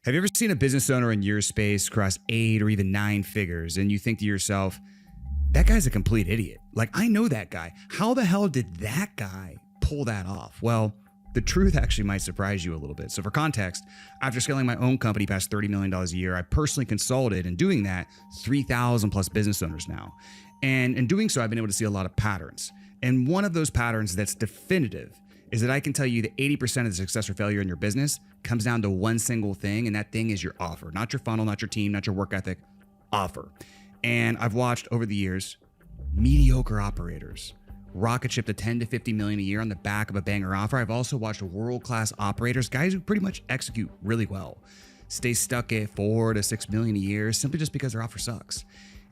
Have you ever seen a business owner in your space cross 8 or even 9 figures and you think to yourself, that guy's a complete idiot? Like, I know that guy. How the hell did that guy pull that off? Well, the truth actually might surprise you a little bit. So for context, after scaling my own company past $30 million a year, I personally consulted and doing that 3,000 plus business owners now. And in doing so, I've been able to see a lot of patterns. And one of those patterns that's definitive is that I can tell you that 80% of the success or failure in your business comes down to one single thing, and that thing is your offer. Not your funnel, not your team, not your work ethic, offer. And I've watched over the years mediocre operators rocket ship to 10 to 50 million a year on the back of a banger offer. I've also watched world-class operators, guys who pretty much execute really well, stay stuck at 4 to 6 million a year simply just because their offer sucks.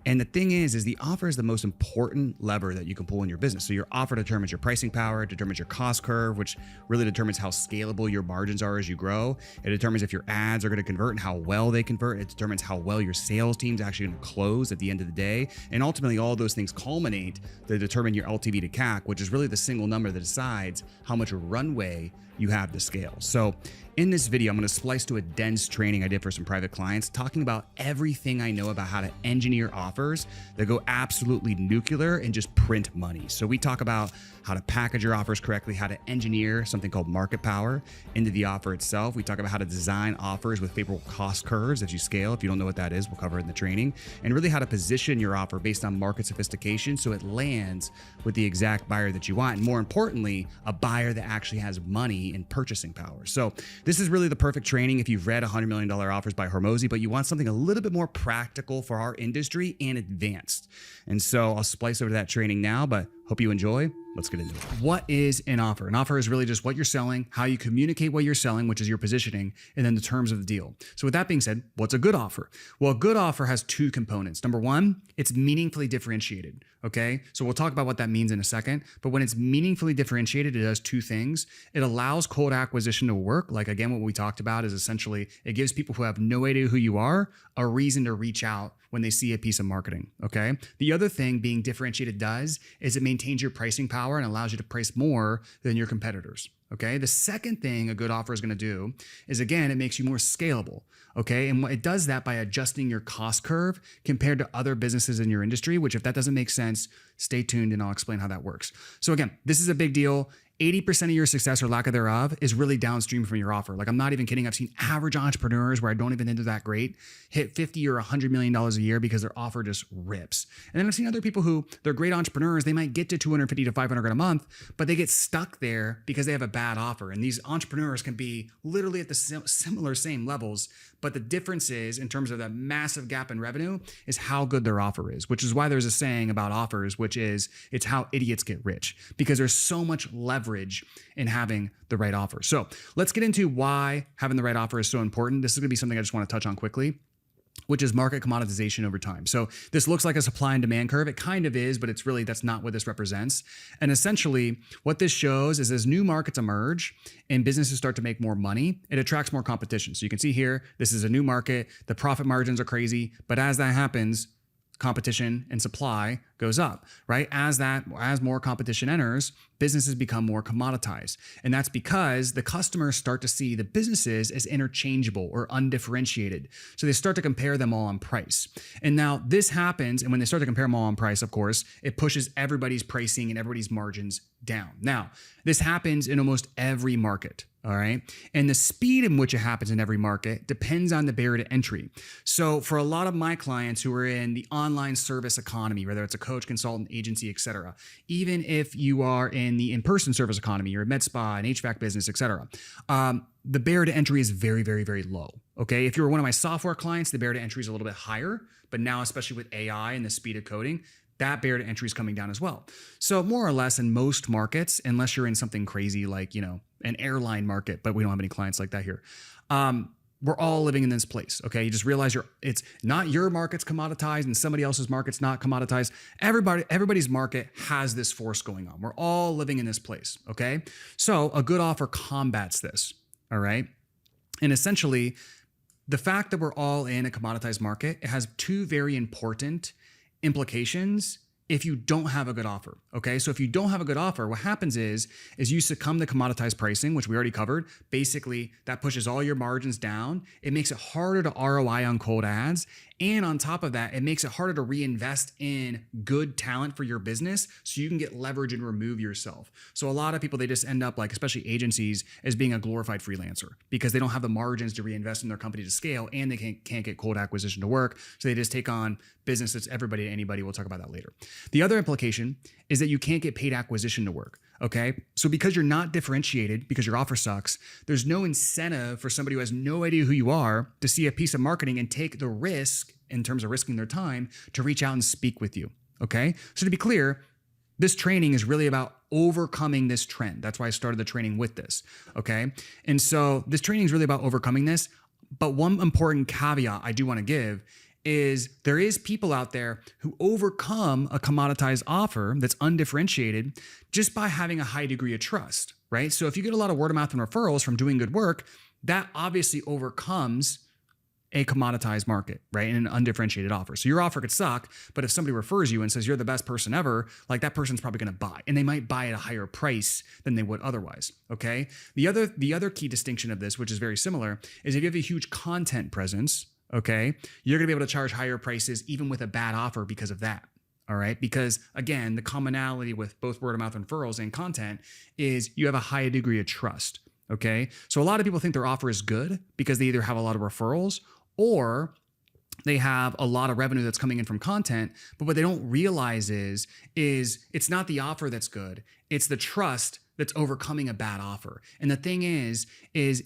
And the thing is the offer is the most important lever that you can pull in your business. So your offer determines your pricing power, it determines your cost curve, which really determines how scalable your margins are as you grow. It determines if your ads are going to convert and how well they convert. It determines how well your sales team's actually going to close at the end of the day. And ultimately, all those things culminate to determine your LTV to CAC, which is really the single number that decides how much runway you have to scale. So in this video, I'm going to splice to a dense training I did for some private clients, talking about everything I know about how to engineer offers that go absolutely nuclear and just print money. So we talk about how to package your offers correctly, how to engineer something called market power into the offer itself. We talk about how to design offers with favorable cost curves as you scale. If you don't know what that is, we'll cover it in the training. And really how to position your offer based on market sophistication so it lands with the exact buyer that you want. And more importantly, a buyer that actually has money and purchasing power. So this is really the perfect training if you've read $100 million offers by Hormozi, but you want something a little bit more practical for our industry and advanced. And so I'll splice over to that training now, but hope you enjoy. Let's get into it. What is an offer? An offer is really just what you're selling, how you communicate what you're selling, which is your positioning, and then the terms of the deal. So with that being said, what's a good offer? Well, a good offer has two components. Number one, it's meaningfully differentiated. Okay. So we'll talk about what that means in a second. But when it's meaningfully differentiated, it does two things. It allows cold acquisition to work. Like, again, what we talked about is essentially it gives people who have no idea who you are a reason to reach out when they see a piece of marketing. Okay. The other thing being differentiated does is it maintains your pricing power and allows you to price more than your competitors. Okay. The second thing a good offer is going to do is, again, it makes you more scalable. Okay. And it does that by adjusting your cost curve compared to other businesses in your industry, which, if that doesn't make sense, stay tuned and I'll explain how that works. So again, this is a big deal. 80% of your success or lack of thereof is really downstream from your offer. Like, I'm not even kidding. I've seen average entrepreneurs where I don't even think they're that great hit 50 or $100 million a year because their offer just rips. And then I've seen other people who they're great entrepreneurs. They might get to 250 to 500 grand a month, but they get stuck there because they have a bad offer. And these entrepreneurs can be literally at the similar same levels, but the difference is, in terms of that massive gap in revenue, is how good their offer is, which is why there's a saying about offers, which is it's how idiots get rich, because there's so much leverage in having the right offer. So let's get into why having the right offer is so important. This is going to be something I just want to touch on quickly, which is market commoditization over time. So this looks like a supply and demand curve. It kind of is, but it's really, that's not what this represents. And essentially what this shows is as new markets emerge and businesses start to make more money, it attracts more competition. So you can see here, this is a new market. The profit margins are crazy, but as that happens, competition and supply goes up, right? As more competition enters, businesses become more commoditized. And that's because the customers start to see the businesses as interchangeable or undifferentiated. So they start to compare them all on price. And now this happens, and when they start to compare them all on price, of course, it pushes everybody's pricing and everybody's margins down. Now, this happens in almost every market. All right. And the speed in which it happens in every market depends on the barrier to entry. So for a lot of my clients who are in the online service economy, whether it's a coach, consultant, agency, et cetera, even if you are in the in-person service economy, you're a med spa, an HVAC business, et cetera, the barrier to entry is very, very, very low. Okay. If you're one of my software clients, the barrier to entry is a little bit higher, but now, especially with AI and the speed of coding, that barrier to entry is coming down as well. So more or less in most markets, unless you're in something crazy like, an airline market, but we don't have any clients like that here. We're all living in this place. Okay. You just realize it's not your market's commoditized and somebody else's market's not commoditized. Everybody's market has this force going on. We're all living in this place. Okay. So a good offer combats this. All right. And essentially the fact that we're all in a commoditized market, it has two very important implications if you don't have a good offer. Okay. So if you don't have a good offer, what happens is you succumb to commoditized pricing, which we already covered. Basically, that pushes all your margins down. It makes it harder to ROI on cold ads. And on top of that, it makes it harder to reinvest in good talent for your business so you can get leverage and remove yourself. So a lot of people, they just end up like, especially agencies, as being a glorified freelancer because they don't have the margins to reinvest in their company to scale and they can't get cold acquisition to work. So they just take on business that's everybody to anybody. We'll talk about that later. The other implication is that you can't get paid acquisition to work. Okay. So because you're not differentiated, because your offer sucks, there's no incentive for somebody who has no idea who you are to see a piece of marketing and take the risk in terms of risking their time to reach out and speak with you. Okay. So to be clear, this training is really about overcoming this trend. That's why I started the training with this. Okay. And so this training is really about overcoming this. But one important caveat I do want to give is there is people out there who overcome a commoditized offer that's undifferentiated just by having a high degree of trust, right? So if you get a lot of word of mouth and referrals from doing good work, that obviously overcomes a commoditized market, right? And an undifferentiated offer. So your offer could suck, but if somebody refers you and says you're the best person ever, like that person's probably going to buy, and they might buy at a higher price than they would otherwise. Okay. The other key distinction of this, which is very similar, is if you have a huge content presence, okay, you're going to be able to charge higher prices even with a bad offer because of that. All right. Because again, the commonality with both word of mouth referrals and content is you have a high degree of trust. Okay. So a lot of people think their offer is good because they either have a lot of referrals or they have a lot of revenue that's coming in from content. But what they don't realize is it's not the offer that's good. It's the trust that's overcoming a bad offer. And the thing is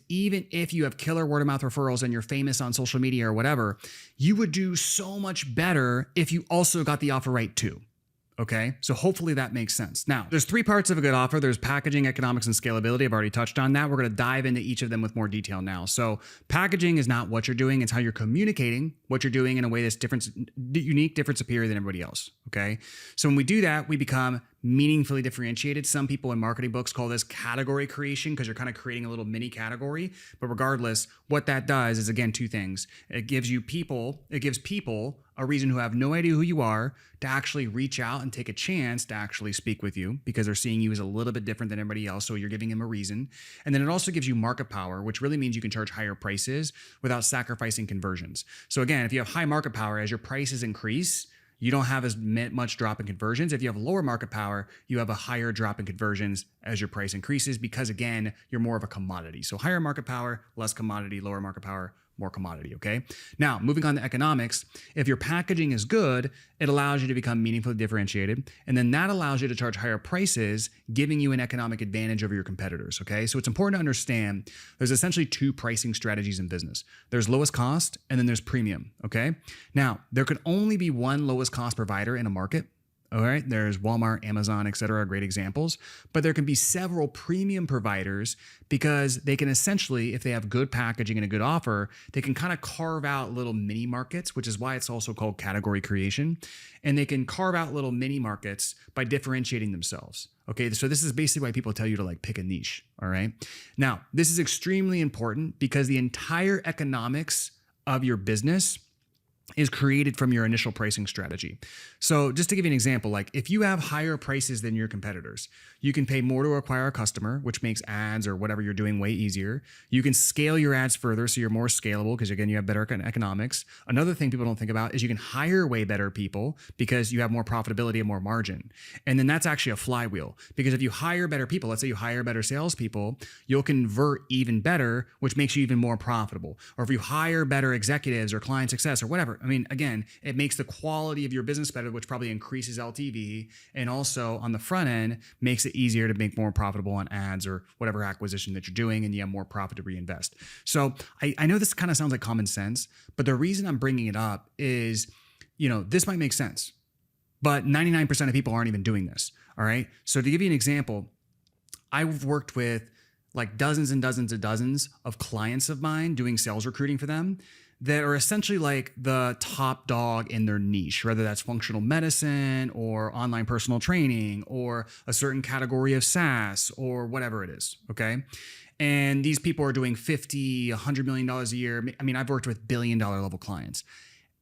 even if you have killer word of mouth referrals and you're famous on social media or whatever, you would do so much better if you also got the offer right too. Okay, so hopefully that makes sense. Now, there's three parts of a good offer. There's packaging, economics, and scalability. I've already touched on that. We're going to dive into each of them with more detail now. So packaging is not what you're doing. It's how you're communicating what you're doing in a way that's unique, different, superior than everybody else. Okay, so when we do that, we become meaningfully differentiated. Some people in marketing books call this category creation because you're kind of creating a little mini category. But regardless, what that does is, again, two things. It gives people a reason who have no idea who you are to actually reach out and take a chance to actually speak with you because they're seeing you as a little bit different than everybody else. So you're giving them a reason. And then it also gives you market power, which really means you can charge higher prices without sacrificing conversions. So again, if you have high market power, as your prices increase, you don't have as much drop in conversions. If you have lower market power, you have a higher drop in conversions as your price increases because, again, you're more of a commodity. So higher market power, less commodity, lower market power, more commodity, okay? Now, moving on to economics, if your packaging is good, it allows you to become meaningfully differentiated, and then that allows you to charge higher prices, giving you an economic advantage over your competitors, okay? So it's important to understand there's essentially two pricing strategies in business. There's lowest cost, and then there's premium, okay? Now, there could only be one lowest cost provider in a market. All right, there's Walmart, Amazon, et cetera, great examples. But there can be several premium providers because they can essentially, if they have good packaging and a good offer, they can kind of carve out little mini markets, which is why it's also called category creation. And they can carve out little mini markets by differentiating themselves. Okay, so this is basically why people tell you to like pick a niche. All right. Now, this is extremely important because the entire economics of your business is created from your initial pricing strategy. So just to give you an example, like if you have higher prices than your competitors, you can pay more to acquire a customer, which makes ads or whatever you're doing way easier. You can scale your ads further so you're more scalable because, again, you have better economics. Another thing people don't think about is you can hire way better people because you have more profitability and more margin. And then that's actually a flywheel because if you hire better people, let's say you hire better salespeople, you'll convert even better, which makes you even more profitable. Or if you hire better executives or client success or whatever, I mean, again, it makes the quality of your business better, which probably increases LTV. And also on the front end, makes it easier to make more profitable on ads or whatever acquisition that you're doing, and you have more profit to reinvest. So I know this kind of sounds like common sense, but the reason I'm bringing it up is, this might make sense, but 99% of people aren't even doing this. All right. So to give you an example, I've worked with like dozens and dozens and dozens of clients of mine doing sales recruiting for them that are essentially like the top dog in their niche, whether that's functional medicine or online personal training or a certain category of SaaS or whatever it is, okay? And these people are doing $50, $100 million a year. I mean, I've worked with billion-dollar level clients.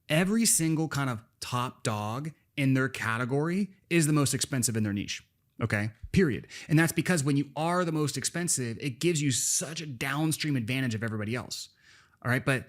Every single kind of top dog in their category is the most expensive in their niche. Okay, period. And that's because when you are the most expensive, it gives you such a downstream advantage of everybody else. All right, but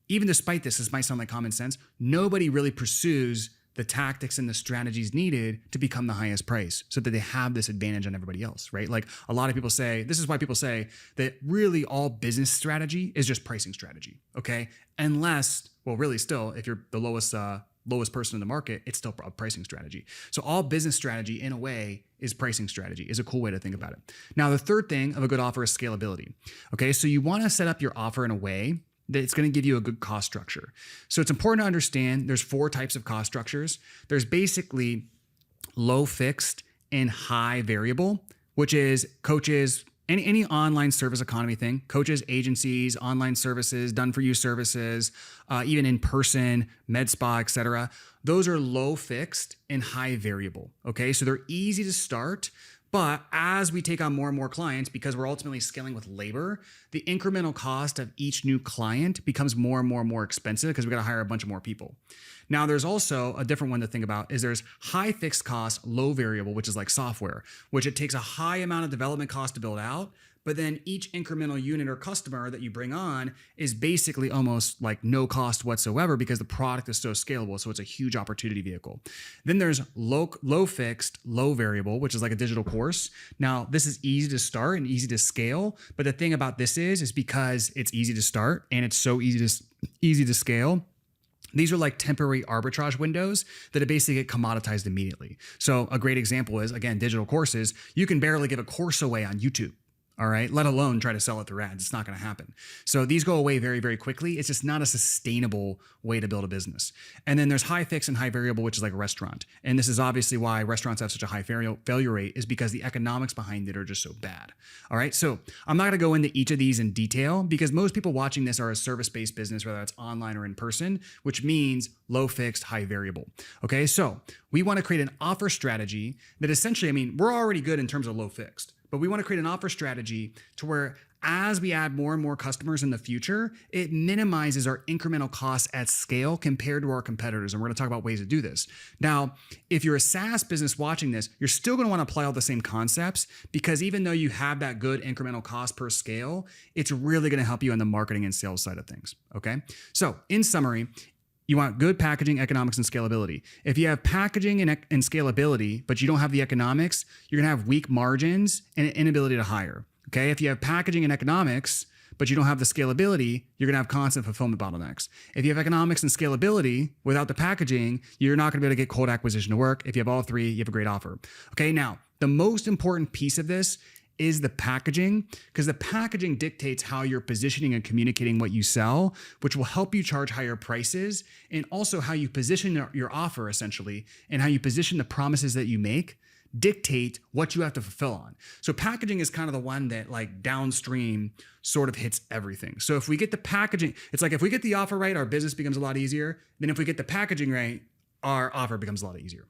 even despite this might sound like common sense, nobody really pursues the tactics and the strategies needed to become the highest price so that they have this advantage on everybody else, right? Like a lot of people say, this is why people say that really all business strategy is just pricing strategy, okay? Unless, well, really still, if you're the lowest person in the market, it's still a pricing strategy. So all business strategy in a way is pricing strategy, is a cool way to think about it. Now, the third thing of a good offer is scalability, okay? So you wanna set up your offer in a way that it's going to give you a good cost structure. So it's important to understand there's 4 types of cost structures. There's basically low fixed and high variable, which is coaches, any online service economy thing, coaches, agencies, online services, done for you services, even in person, med spa, etc. Those are low fixed and high variable. Okay. So they're easy to start. But as we take on more and more clients, because we're ultimately scaling with labor, the incremental cost of each new client becomes more and more expensive because we got to hire a bunch of more people. Now, there's also a different one to think about is there's high fixed cost, low variable, which is like software, which it takes a high amount of development cost to build out. But then each incremental unit or customer that you bring on is basically almost like no cost whatsoever because the product is so scalable. So it's a huge opportunity vehicle. Then there's low fixed, low variable, which is like a digital course. Now, this is easy to start and easy to scale. But the thing about this is because it's easy to start and it's so easy to scale. These are like temporary arbitrage windows that basically get commoditized immediately. So a great example is, again, digital courses. You can barely give a course away on YouTube. All right, let alone try to sell it through ads. It's not going to happen. So these go away very, very quickly. It's just not a sustainable way to build a business. And then there's high fixed and high variable, which is like a restaurant. And this is obviously why restaurants have such a high failure rate is because the economics behind it are just so bad. All right, so I'm not going to go into each of these in detail because most people watching this are a service-based business, whether it's online or in person, which means low fixed, high variable. Okay, so we want to create an offer strategy that essentially, I mean, we're already good in terms of low fixed. But we want to create an offer strategy to where as we add more and more customers in the future, it minimizes our incremental costs at scale compared to our competitors. And we're going to talk about ways to do this. Now, if you're a SaaS business watching this, you're still going to want to apply all the same concepts because even though you have that good incremental cost per scale, it's really going to help you on the marketing and sales side of things. Okay. So in summary, you want good packaging, economics, and scalability. If you have packaging and scalability, but you don't have the economics, you're going to have weak margins and an inability to hire. Okay. If you have packaging and economics, but you don't have the scalability, you're going to have constant fulfillment bottlenecks. If you have economics and scalability without the packaging, you're not going to be able to get cold acquisition to work. If you have all 3, you have a great offer. Okay. Now, the most important piece of this is the packaging, because the packaging dictates how you're positioning and communicating what you sell, which will help you charge higher prices, and also how you position your offer essentially, and how you position the promises that you make dictate what you have to fulfill on. So packaging is kind of the one that like downstream sort of hits everything. So if we get the packaging, it's like if we get the offer right, our business becomes a lot easier. Then if we get the packaging right, our offer becomes a lot easier.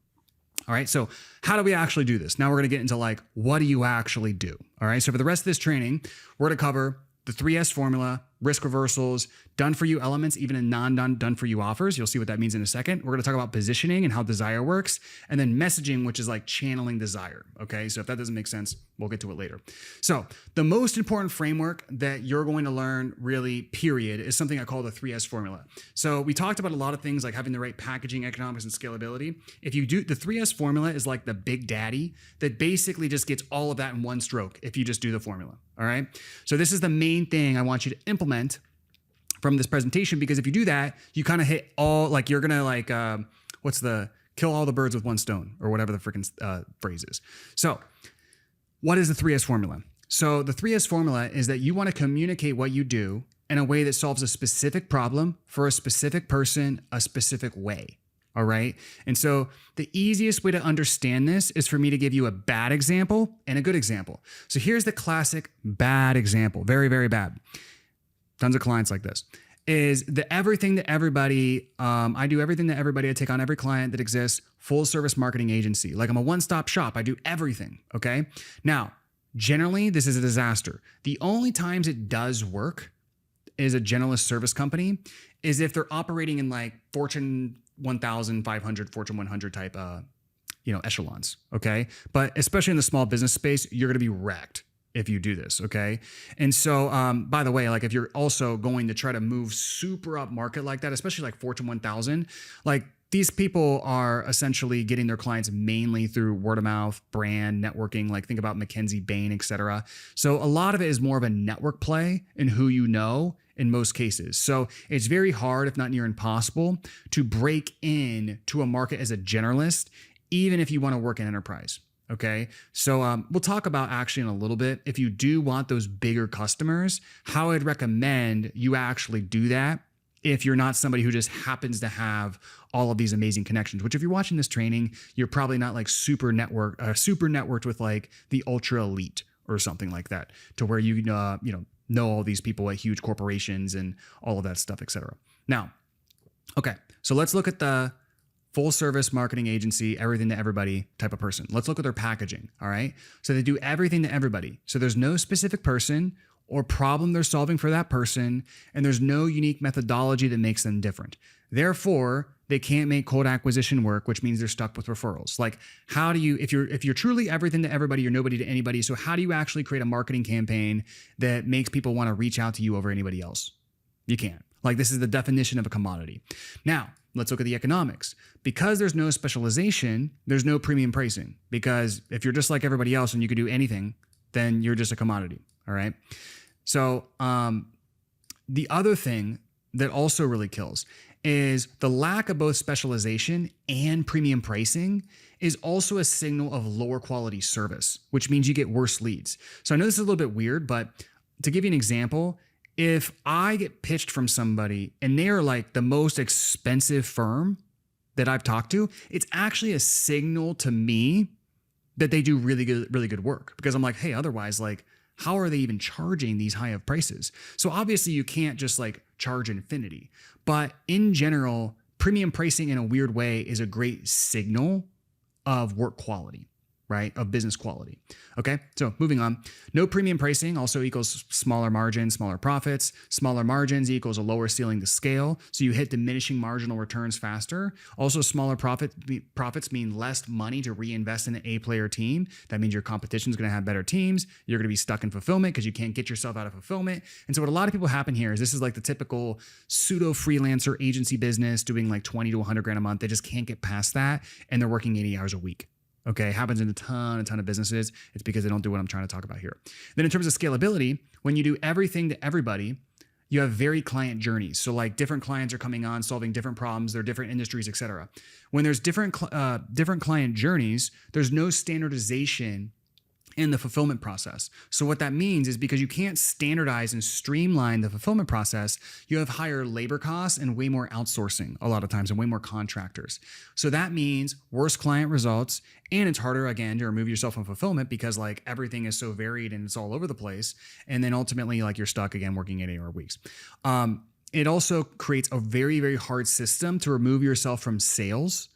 All right, so how do we actually do this? Now we're going to get into like, what do you actually do? All right, so for the rest of this training, we're going to cover the 3S formula, risk reversals, done for you elements, even in done for you offers. You'll see what that means in a second. We're going to talk about positioning and how desire works, and then messaging, which is like channeling desire. Okay, so if that doesn't make sense, we'll get to it later. So the most important framework that you're going to learn really, period, is something I call the 3S formula. So we talked about a lot of things like having the right packaging, economics, and scalability. If you do, the 3S formula is like the big daddy that basically just gets all of that in one stroke if you just do the formula. All right, so this is the main thing I want you to implement from this presentation, because if you do that, you kind of hit all, like you're gonna like, what's the kill all the birds with one stone or whatever the freaking phrase is. So what is the 3S formula? So the 3S formula is that you want to communicate what you do in a way that solves a specific problem for a specific person, a specific way. All right. And so the easiest way to understand this is for me to give you a bad example and a good example. So here's the classic bad example. Very, very bad. Tons of clients like this is the everything that everybody, I do everything that everybody, I take on every client that exists, full service marketing agency. Like I'm a one-stop shop. I do everything. Okay. Now, generally this is a disaster. The only times it does work is a generalist service company. is if they're operating in like Fortune 1,500, Fortune 100 type, echelons. Okay. But especially in the small business space, you're going to be wrecked if you do this. Okay. And so, by the way, like if you're also going to try to move super up market like that, especially like Fortune 1000, like these people are essentially getting their clients mainly through word of mouth, brand, networking, like think about McKinsey, Bain, et cetera. So a lot of it is more of a network play in who you know in most cases. So it's very hard, if not near impossible, to break in to a market as a generalist, even if you want to work in enterprise. Okay. So we'll talk about actually in a little bit, if you do want those bigger customers, how I'd recommend you actually do that if you're not somebody who just happens to have all of these amazing connections, which if you're watching this training, you're probably not like super networked with like the ultra elite or something like that, to where you know all these people at huge corporations and all of that stuff, et cetera. Now, okay. So let's look at the full service marketing agency, everything to everybody type of person. Let's look at their packaging. All right. So they do everything to everybody. So there's no specific person or problem they're solving for that person, and there's no unique methodology that makes them different. Therefore, they can't make cold acquisition work, which means they're stuck with referrals. Like, how do you, if you're truly everything to everybody, you're nobody to anybody. So how do you actually create a marketing campaign that makes people want to reach out to you over anybody else? You can't. Like, this is the definition of a commodity. Now, let's look at the economics. Because there's no specialization, there's no premium pricing. Because if you're just like everybody else and you could do anything, then you're just a commodity. All right. So the other thing that also really kills is the lack of both specialization and premium pricing is also a signal of lower quality service, which means you get worse leads. So I know this is a little bit weird, but to give you an example, if I get pitched from somebody and they are like the most expensive firm that I've talked to, it's actually a signal to me that they do really good work, because I'm like, hey, otherwise, like, how are they even charging these high of prices? So obviously you can't just like charge infinity, but in general, premium pricing in a weird way is a great signal of work quality, right? Of business quality. Okay. So moving on, no premium pricing also equals smaller margins, smaller profits. Smaller margins equals a lower ceiling to scale. So you hit diminishing marginal returns faster. Also, smaller profits mean less money to reinvest in an A-player team. That means your competition is going to have better teams. You're going to be stuck in fulfillment because you can't get yourself out of fulfillment. And so what a lot of people happen here is this is like the typical pseudo freelancer agency business doing like 20 to 100 grand a month. They just can't get past that. And they're working 80 hours a week. Okay, happens in a ton of businesses. It's because they don't do what I'm trying to talk about here. Then in terms of scalability, when you do everything to everybody, you have very client journeys. So like different clients are coming on, solving different problems. They're different industries, et cetera. When there's different client journeys, there's no standardization in the fulfillment process. So what that means is because you can't standardize and streamline the fulfillment process, you have higher labor costs and way more outsourcing a lot of times and way more contractors. So that means worse client results, and it's harder again to remove yourself from fulfillment because like everything is so varied and it's all over the place. And then ultimately like you're stuck again working 8-hour weeks. It also creates a very hard system to remove yourself from sales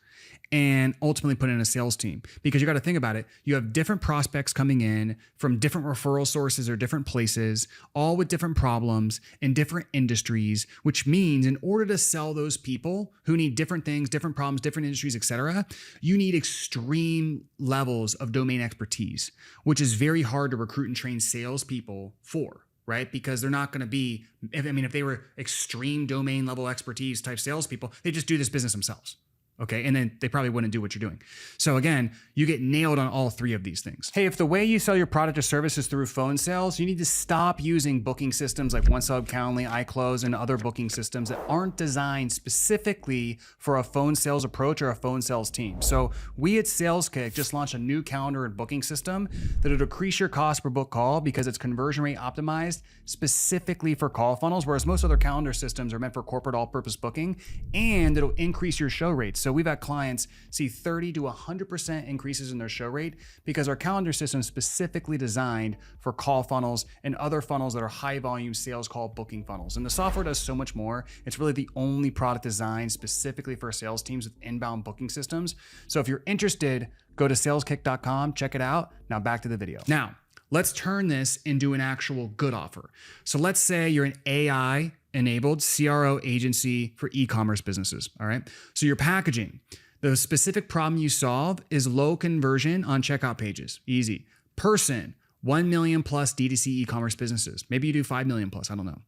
and ultimately put in a sales team, because you got to think about it. You have different prospects coming in from different referral sources or different places, all with different problems in different industries, which means in order to sell those people who need different things, different problems, different industries, et cetera, you need extreme levels of domain expertise, which is very hard to recruit and train salespeople for. Right? Because they're not going to be, if they were extreme domain level expertise type salespeople, they just do this business themselves. Okay. And then they probably wouldn't do what you're doing. So again, you get nailed on all three of these things. Hey, if the way you sell your product or service is through phone sales, you need to stop using booking systems like OneSub, Calendly, iClose, and other booking systems that aren't designed specifically for a phone sales approach or a phone sales team. So we at Saleskick just launched a new calendar and booking system that'll decrease your cost per book call because it's conversion rate optimized specifically for call funnels, whereas most other calendar systems are meant for corporate all-purpose booking, and it'll increase your show rates. So we've had clients see 30 to 100% increases in their show rate because our calendar system is specifically designed for call funnels and other funnels that are high volume sales call booking funnels. And the software does so much more. It's really the only product designed specifically for sales teams with inbound booking systems. So if you're interested, go to saleskick.com, check it out. Now back to the video. Now, let's turn this into an actual good offer. So let's say you're an AI enabled CRO agency for e-commerce businesses. All right. So your packaging, the specific problem you solve is low conversion on checkout pages. Easy. Person, 1 million plus D2C e-commerce businesses. Maybe you do 5 million plus. I don't know.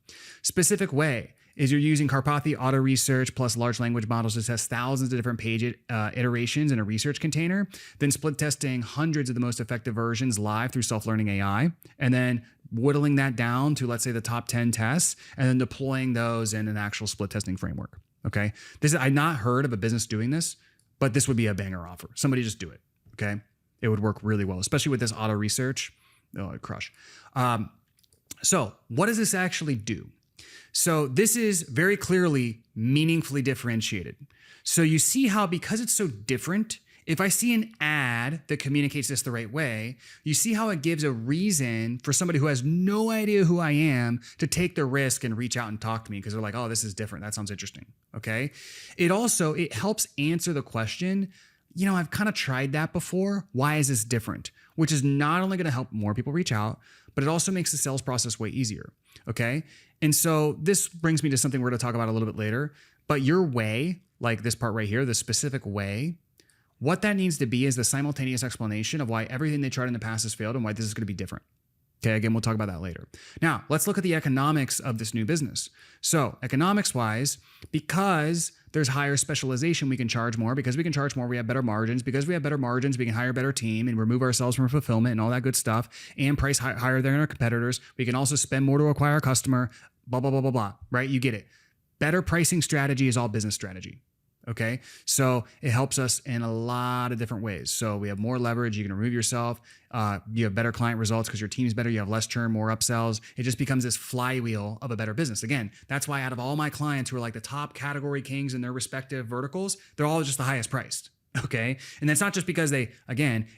Specific way is you're using Carpathy auto research plus large language models to test thousands of different page iterations in a research container, then split testing hundreds of the most effective versions live through self-learning AI, and then whittling that down to, let's say, the top 10 tests, and then deploying those in an actual split testing framework. Okay. I've not heard of a business doing this, but this would be a banger offer. Somebody just do it. Okay. It would work really well, especially with this auto research. Oh, it'd crush. So what does this actually do? So this is very clearly meaningfully differentiated. So you see how, because it's so different, if I see an ad that communicates this the right way, you see how it gives a reason for somebody who has no idea who I am to take the risk and reach out and talk to me because they're like, oh, this is different. That sounds interesting. Okay. It helps answer the question, I've kind of tried that before. Why is this different? Which is not only going to help more people reach out, but it also makes the sales process way easier. Okay. And so this brings me to something we're going to talk about a little bit later, but your way, like this part right here, the specific way, what that needs to be is the simultaneous explanation of why everything they tried in the past has failed and why this is going to be different. Okay, again, we'll talk about that later. Now, let's look at the economics of this new business. So economics-wise, because there's higher specialization, we can charge more. Because we can charge more, we have better margins. Because we have better margins, we can hire a better team and remove ourselves from fulfillment and all that good stuff and price higher than our competitors. We can also spend more to acquire a customer, blah, blah, blah, blah, blah, right? You get it. Better pricing strategy is all business strategy. Okay. So it helps us in a lot of different ways. So we have more leverage. You can remove yourself. You have better client results because your team's better. You have less churn, more upsells. It just becomes this flywheel of a better business. Again, that's why out of all my clients who are like the top category kings in their respective verticals, they're all just the highest priced. Okay. And that's not just because it's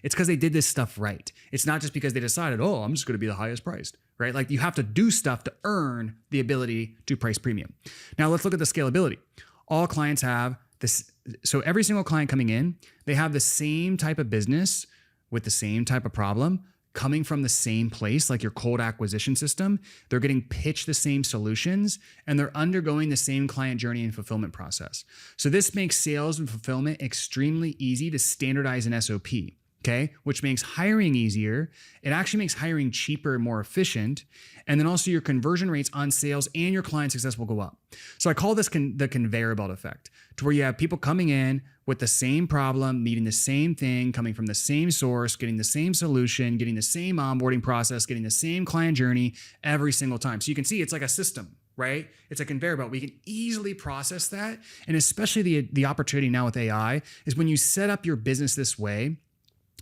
because they did this stuff right. It's not just because they decided, oh, I'm just going to be the highest priced, right? Like you have to do stuff to earn the ability to price premium. Now let's look at the scalability. All clients have this. So every single client coming in, they have the same type of business with the same type of problem coming from the same place, like your cold acquisition system. They're getting pitched the same solutions and they're undergoing the same client journey and fulfillment process. So this makes sales and fulfillment extremely easy to standardize an SOP. Okay, which makes hiring easier. It actually makes hiring cheaper and more efficient. And then also your conversion rates on sales and your client success will go up. So I call this the conveyor belt effect, to where you have people coming in with the same problem, needing the same thing, coming from the same source, getting the same solution, getting the same onboarding process, getting the same client journey every single time. So you can see it's like a system, right? It's a conveyor belt. We can easily process that. And especially the opportunity now with AI is when you set up your business this way,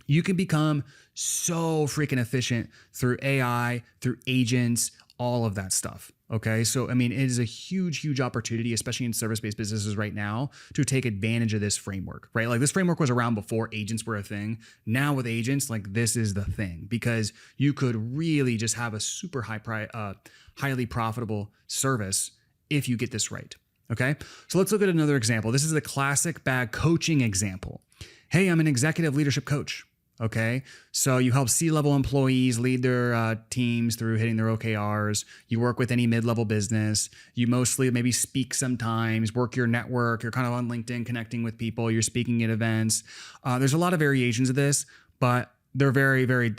you can become so freaking efficient through AI, through agents, all of that stuff. Okay. So, I mean, it is a huge, huge opportunity, especially in service-based businesses right now, to take advantage of this framework, right? Like this framework was around before agents were a thing. Now with agents, like this is the thing, because you could really just have a super highly profitable service if you get this right. Okay. So let's look at another example. This is the classic bad coaching example. Hey, I'm an executive leadership coach. Okay, so you help C-level employees lead their teams through hitting their OKRs. You work with any mid-level business. You mostly maybe speak sometimes, work your network. You're kind of on LinkedIn connecting with people. You're speaking at events. There's a lot of variations of this, but they're very, very,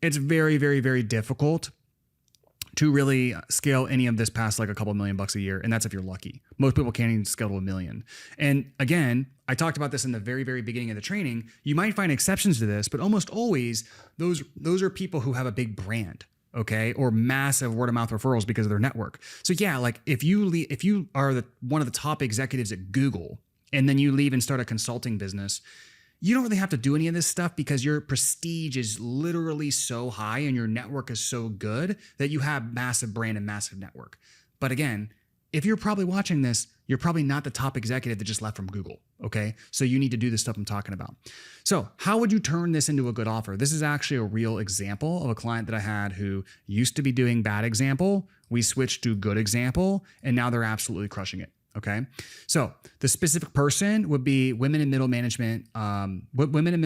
it's very, very, very difficult to really scale any of this past like a couple $1,000,000 a year. And that's if you're lucky. Most people can't even scale to $1 million. And again, I talked about this in the very, very beginning of the training. You might find exceptions to this, but almost always those are people who have a big brand, okay, or massive word of mouth referrals because of their network. So yeah, like if you are one of the top executives at Google and then you leave and start a consulting business, you don't really have to do any of this stuff because your prestige is literally so high and your network is so good that you have massive brand and massive network. But again, if you're probably watching this, you're probably not the top executive that just left from Google, okay? So you need to do the stuff I'm talking about. So how would you turn this into a good offer? This is actually a real example of a client that I had who used to be doing bad example. We switched to good example, and now they're absolutely crushing it. Okay. So the specific person would be women in middle management, or women in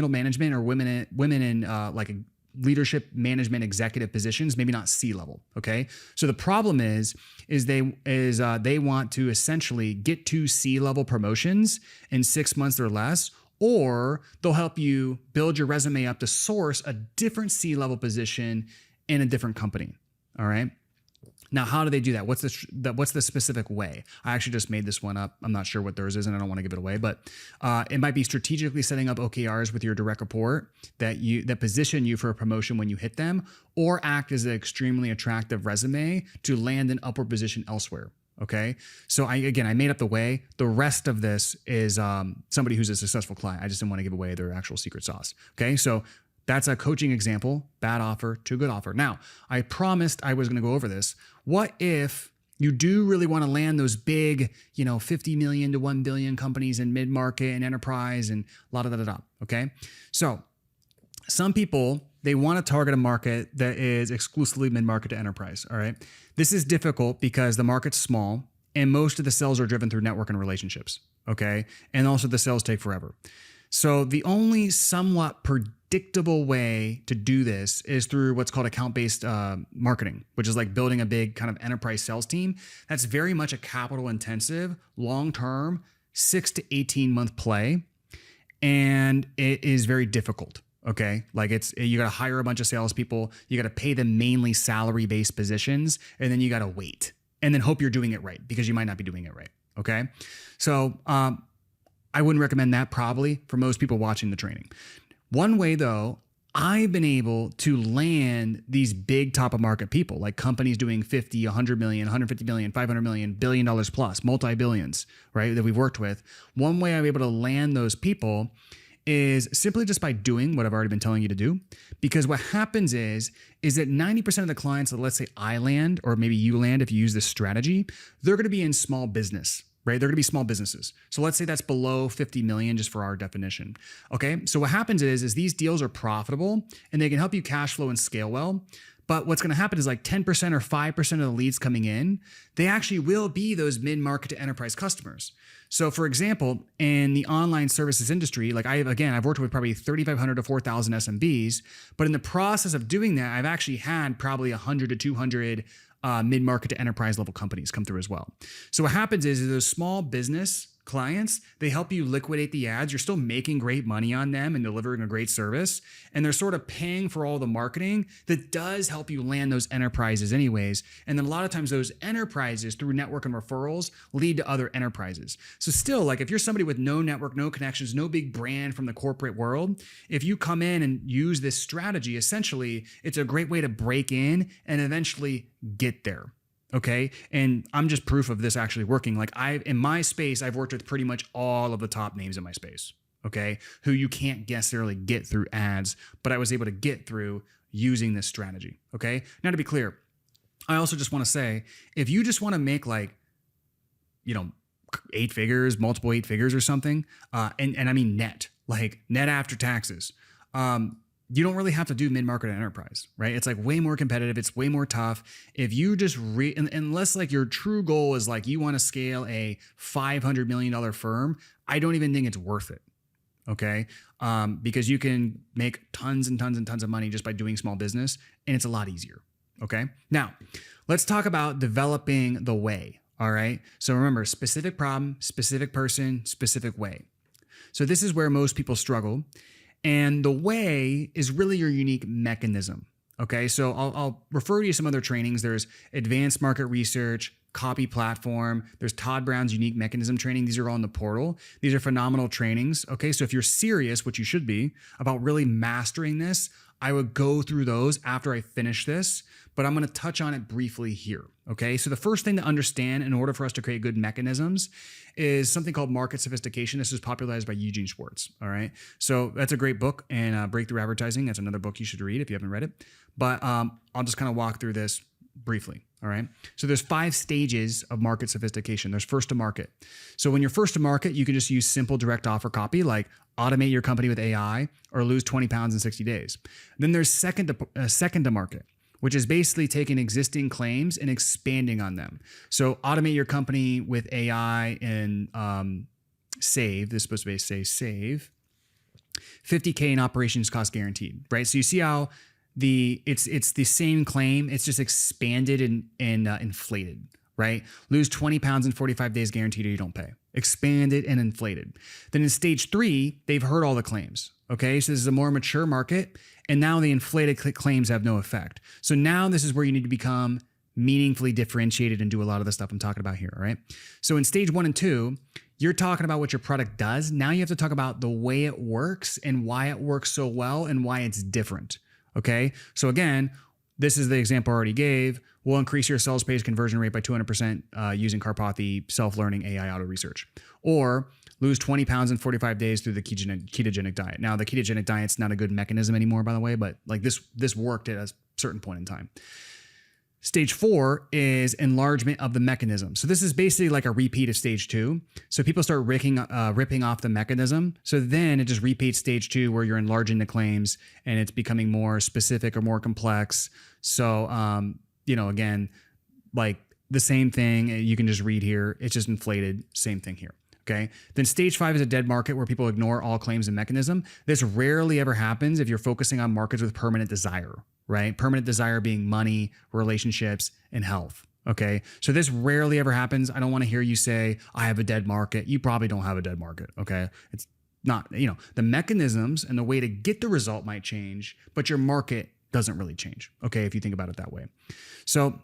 leadership, management, executive positions, maybe not C-level. Okay. So the problem is they want to essentially get to C-level promotions in 6 months or less, or they'll help you build your resume up to source a different C-level position in a different company. All right. Now, how do they do that? What's the specific way? I actually just made this one up. I'm not sure what theirs is, and I don't want to give it away, but it might be strategically setting up OKRs with your direct report that position you for a promotion when you hit them, or act as an extremely attractive resume to land an upward position elsewhere. Okay. So I made up the way. The rest of this is somebody who's a successful client. I just didn't want to give away their actual secret sauce. Okay. So that's a coaching example, bad offer to good offer. Now, I promised I was going to go over this. What if you do really want to land those big, 50 million to 1 billion companies in mid-market and enterprise and la-da-da-da-da, okay? So some people, they want to target a market that is exclusively mid-market to enterprise, all right? This is difficult because the market's small and most of the sales are driven through network and relationships, okay? And also the sales take forever. So the only somewhat predictable way to do this is through what's called account-based marketing, which is like building a big kind of enterprise sales team. That's very much a capital-intensive, long-term, 6 to 18-month play, and it is very difficult. Okay, like you got to hire a bunch of salespeople, you got to pay them mainly salary-based positions, and then you got to wait, and then hope you're doing it right because you might not be doing it right. Okay, so I wouldn't recommend that probably for most people watching the training. One way though, I've been able to land these big top of market people, like companies doing 50, 100 million, 150 million, 500 million, $1 billion plus, multi-billions, right? That we've worked with. One way I'm able to land those people is simply just by doing what I've already been telling you to do. Because what happens is that 90% of the clients that, let's say I land, or maybe you land if you use this strategy, they're going to be in small business. Right? They're going to be small businesses. So let's say that's below 50 million just for our definition. Okay. So what happens is these deals are profitable and they can help you cash flow and scale well. But what's going to happen is like 10% or 5% of the leads coming in, they actually will be those mid-market to enterprise customers. So for example, in the online services industry, like I've worked with probably 3,500 to 4,000 SMBs, but in the process of doing that, I've actually had probably 100 to 200 mid-market to enterprise level companies come through as well. So what happens is those small business clients, they help you liquidate the ads. You're still making great money on them and delivering a great service. And they're sort of paying for all the marketing that does help you land those enterprises anyways. And then a lot of times those enterprises through network and referrals lead to other enterprises. So still, like if you're somebody with no network, no connections, no big brand from the corporate world, if you come in and use this strategy, essentially it's a great way to break in and eventually get there. Okay. And I'm just proof of this actually working. Like in my space, I've worked with pretty much all of the top names in my space. Okay. Who you can't necessarily get through ads, but I was able to get through using this strategy. Okay. Now to be clear, I also just want to say, if you just want to make like, 8 figures, multiple 8 figures or something, and I mean net after taxes, you don't really have to do mid-market enterprise, right? It's like way more competitive. It's way more tough. If you just unless like your true goal is like you want to scale a $500 million firm, I don't even think it's worth it. Okay. Because you can make tons and tons and tons of money just by doing small business, and it's a lot easier. Okay. Now let's talk about developing the way. All right. So remember, specific problem, specific person, specific way. So this is where most people struggle. And the way is really your unique mechanism. Okay, so I'll refer you to some other trainings. There's advanced market research, copy platform. There's Todd Brown's unique mechanism training. These are all in the portal. These are phenomenal trainings. Okay, so if you're serious, which you should be, about really mastering this, I would go through those after I finish this, but I'm going to touch on it briefly here. Okay, so the first thing to understand in order for us to create good mechanisms is something called market sophistication. This is popularized by Eugene Schwartz. All right, so that's a great book, and Breakthrough Advertising. That's another book you should read if you haven't read it. But I'll just kind of walk through this briefly. All right. So there's 5 stages of market sophistication. There's first to market. So when you're first to market, you can just use simple direct offer copy, like automate your company with AI or lose 20 pounds in 60 days. Then there's second to market, which is basically taking existing claims and expanding on them. So automate your company with AI and save. This is supposed to be save 50K in operations cost guaranteed, right? So you see how it's the same claim. It's just expanded and inflated, right? Lose 20 pounds in 45 days guaranteed or you don't pay. Expanded and inflated. Then in stage 3, they've heard all the claims. Okay, so this is a more mature market, and now the inflated claims have no effect. So now this is where you need to become meaningfully differentiated and do a lot of the stuff I'm talking about here, all right? So in stage 1 and 2, you're talking about what your product does. Now you have to talk about the way it works and why it works so well and why it's different, okay? So again, this is the example I already gave. We'll increase your sales page conversion rate by 200% using Karpathy self-learning AI auto research. Or lose 20 pounds in 45 days through the ketogenic diet. Now, the ketogenic diet's not a good mechanism anymore, by the way, but like this worked at a certain point in time. Stage 4 is enlargement of the mechanism. So this is basically like a repeat of stage 2. So people start ripping off the mechanism. So then it just repeats stage 2 where you're enlarging the claims and it's becoming more specific or more complex. So, again, like the same thing, you can just read here. It's just inflated, same thing here. Okay. Then stage 5 is a dead market where people ignore all claims and mechanism. This rarely ever happens if you're focusing on markets with permanent desire, right? Permanent desire being money, relationships, and health. Okay. So this rarely ever happens. I don't want to hear you say, I have a dead market. You probably don't have a dead market. Okay. It's not, the mechanisms and the way to get the result might change, but your market doesn't really change. Okay. If you think about it that way. So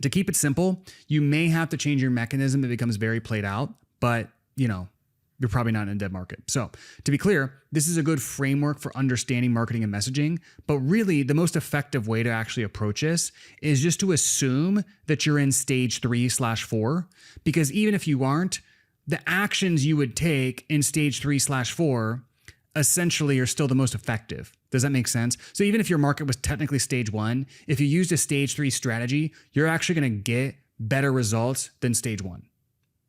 to keep it simple, you may have to change your mechanism. It becomes very played out, but you're probably not in a dead market. So to be clear, this is a good framework for understanding marketing and messaging, but really the most effective way to actually approach this is just to assume that you're in stage 3/4, because even if you aren't, the actions you would take in stage 3/4 essentially are still the most effective. Does that make sense? So even if your market was technically stage 1, if you used a stage 3 strategy, you're actually going to get better results than stage 1.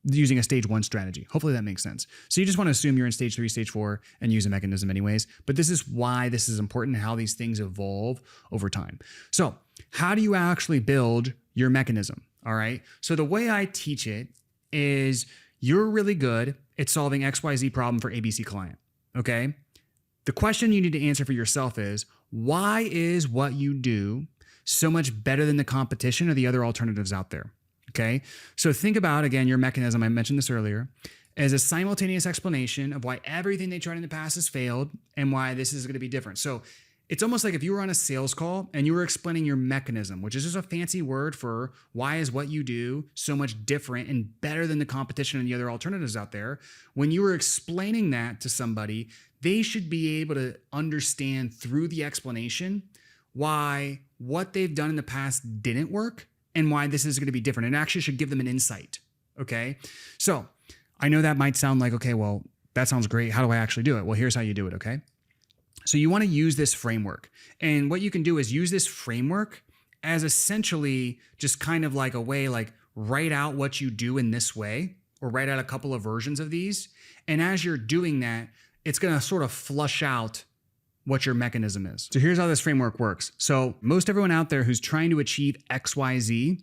Using a stage 1 strategy. Hopefully that makes sense. So you just want to assume you're in stage 3, stage 4 and use a mechanism anyways. But this is why this is important and how these things evolve over time. So how do you actually build your mechanism? All right. So the way I teach it is you're really good at solving XYZ problem for ABC client. Okay. The question you need to answer for yourself is, why is what you do so much better than the competition or the other alternatives out there? Okay, so think about, again, your mechanism, I mentioned this earlier, as a simultaneous explanation of why everything they tried in the past has failed and why this is going to be different. So it's almost like if you were on a sales call and you were explaining your mechanism, which is just a fancy word for why is what you do so much different and better than the competition and the other alternatives out there. When you were explaining that to somebody, they should be able to understand through the explanation why what they've done in the past didn't work and why this is going to be different. It actually should give them an insight, okay? So I know that might sound like, okay, well, that sounds great. How do I actually do it? Well, here's how you do it, okay? So you want to use this framework. And what you can do is use this framework as essentially just kind of like a way, like write out what you do in this way, or write out a couple of versions of these. And as you're doing that, it's going to sort of flush out what your mechanism is. So here's how this framework works. So most everyone out there who's trying to achieve XYZ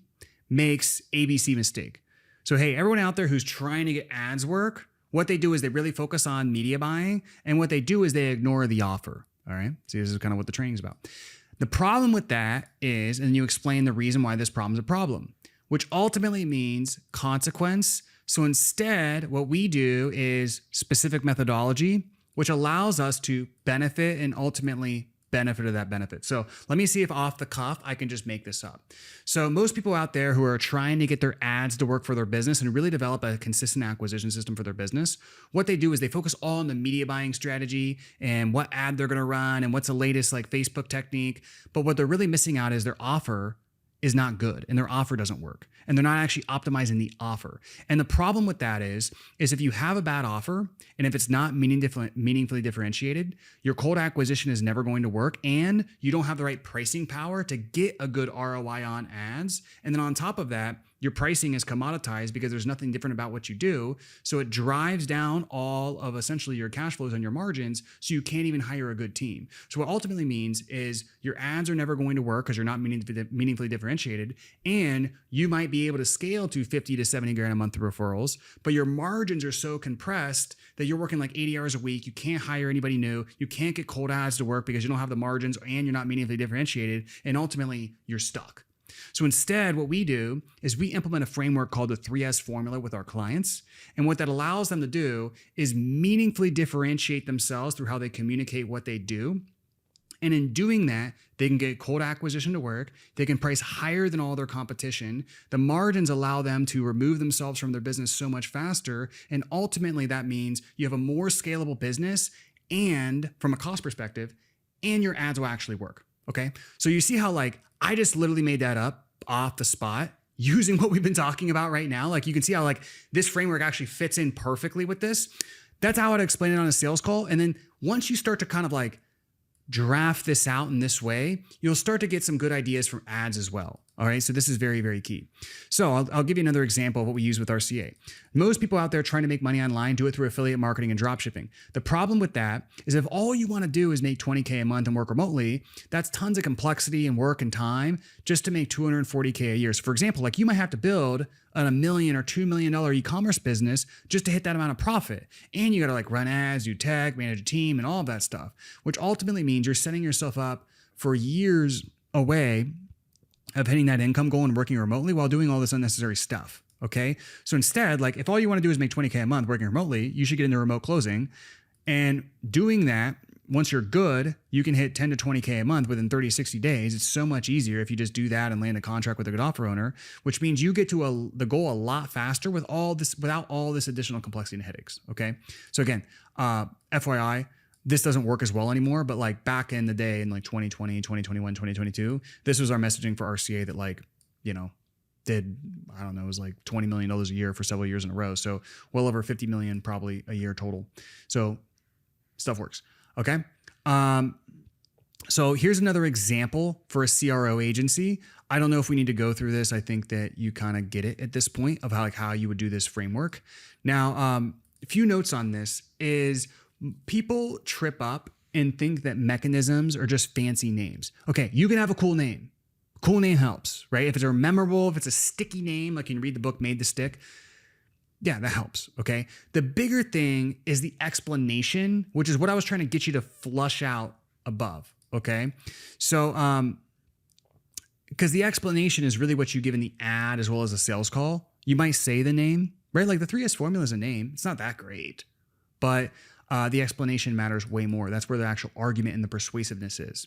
makes ABC mistake. So hey, everyone out there who's trying to get ads work, what they do is they really focus on media buying, and what they do is they ignore the offer. All right. So this is kind of what the training's about. The problem with that is, and you explain the reason why this problem is a problem, which ultimately means consequence. So instead, what we do is specific methodology, which allows us to benefit and ultimately benefit of that benefit. So let me see if off the cuff, I can just make this up. So most people out there who are trying to get their ads to work for their business and really develop a consistent acquisition system for their business, what they do is they focus all on the media buying strategy and what ad they're going to run and what's the latest like Facebook technique. But what they're really missing out is their offer is not good and their offer doesn't work. And they're not actually optimizing the offer. And the problem with that is if you have a bad offer and if it's not meaningfully differentiated, your cold acquisition is never going to work and you don't have the right pricing power to get a good ROI on ads. And then on top of that, Your pricing is commoditized because there's nothing different about what you do. So it drives down all of essentially your cash flows and your margins, so you can't even hire a good team. So what ultimately means is your ads are never going to work because you're not meaningfully differentiated, and you might be able to scale to 50 to 70 grand a month through referrals, but your margins are so compressed that you're working like 80 hours a week. You can't hire anybody new. You can't get cold ads to work because you don't have the margins and you're not meaningfully differentiated, and ultimately you're stuck. So instead, what we do is we implement a framework called the 3S formula with our clients. And what that allows them to do is meaningfully differentiate themselves through how they communicate what they do. And in doing that, they can get cold acquisition to work. They can price higher than all their competition. The margins allow them to remove themselves from their business so much faster. And ultimately, that means you have a more scalable business, and from a cost perspective, and your ads will actually work. Okay. So you see how like I just literally made that up off the spot using what we've been talking about right now. Like you can see how like this framework actually fits in perfectly with this. That's how I'd explain it on a sales call. And then once you start to kind of like draft this out in this way, you'll start to get some good ideas from ads as well. All right. So this is very, very key. So I'll give you another example of what we use with RCA. Most people out there trying to make money online do it through affiliate marketing and drop shipping. The problem with that is if all you want to do is make 20K a month and work remotely, that's tons of complexity and work and time just to make 240K a year. So for example, like you might have to build a $1 million or $2 million e-commerce business just to hit that amount of profit. And you got to like run ads, do tech, manage a team and all of that stuff, which ultimately means you're setting yourself up for years away of hitting that income goal and working remotely while doing all this unnecessary stuff. Okay. So instead, like if all you want to do is make 20K a month working remotely, you should get into remote closing. And doing that, once you're good, you can hit 10 to 20K a month within 30, 60 days. It's so much easier if you just do that and land a contract with a good offer owner, which means you get to the goal a lot faster with all this, without all this additional complexity and headaches. Okay. So again, FYI, this doesn't work as well anymore, but like back in the day in like 2020, 2021, 2022, this was our messaging for RCA that like, you know, did, I don't know, it was like $20 million a year for several years in a row. So well over 50 million probably a year total. So stuff works. Okay. So here's another example for a CRO agency. I don't know if we need to go through this. I think that you kind of get it at this point of how you would do this framework. Now, a few notes on this is people trip up and think that mechanisms are just fancy names. Okay, you can have a cool name. Cool name helps, right? If it's a memorable, if it's a sticky name, like you can read the book Made to Stick, yeah, that helps, okay? The bigger thing is the explanation, which is what I was trying to get you to flush out above, okay? So, because the explanation is really what you give in the ad as well as a sales call. You might say the name, right? Like the 3S formula is a name. It's not that great, but the explanation matters way more. That's where the actual argument and the persuasiveness is,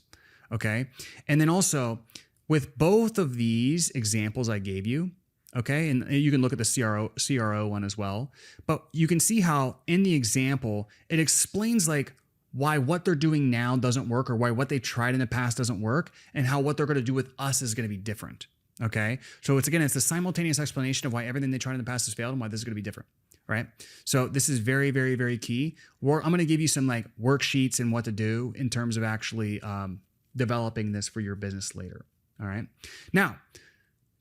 okay? And then also, with both of these examples I gave you, okay, and you can look at the CRO one as well, but you can see how in the example, it explains like why what they're doing now doesn't work or why what they tried in the past doesn't work and how what they're going to do with us is going to be different, okay? So it's the simultaneous explanation of why everything they tried in the past has failed and why this is going to be different. Right. So this is very, very, very key. I'm going to give you some like worksheets and what to do in terms of actually developing this for your business later. All right. Now,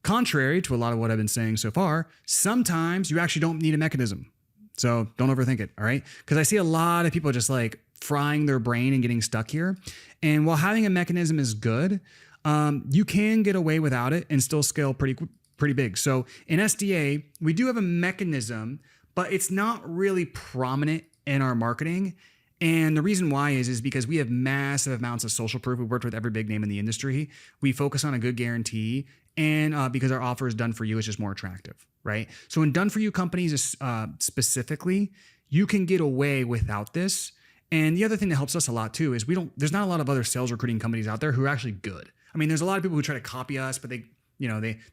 contrary to a lot of what I've been saying so far, sometimes you actually don't need a mechanism. So don't overthink it. All right. Because I see a lot of people just like frying their brain and getting stuck here. And while having a mechanism is good, you can get away without it and still scale pretty big. So in SDA, we do have a mechanism, but it's not really prominent in our marketing. And the reason why is because we have massive amounts of social proof. We've worked with every big name in the industry. We focus on a good guarantee. And because our offer is done for you, it's just more attractive, right? So in done for you companies specifically, you can get away without this. And the other thing that helps us a lot too is there's not a lot of other sales recruiting companies out there who are actually good. I mean, there's a lot of people who try to copy us, but they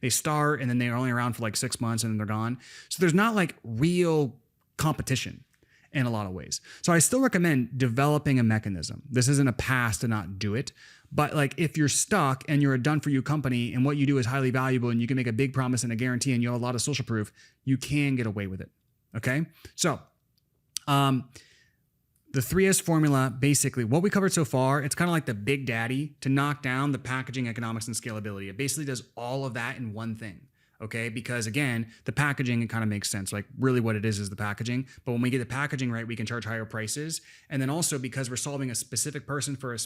start and then they're only around for like 6 months and then they're gone. So there's not like real competition in a lot of ways. So I still recommend developing a mechanism. This isn't a pass to not do it, but like if you're stuck and you're a done for you company and what you do is highly valuable and you can make a big promise and a guarantee and you have a lot of social proof, you can get away with it. Okay. So, the 3S formula, basically what we covered so far, it's kind of like the big daddy to knock down the packaging, economics, and scalability. It basically does all of that in one thing. Okay, because again, the packaging, it kind of makes sense. Like really what it is the packaging. But when we get the packaging right, we can charge higher prices. And then also because we're solving a specific person for a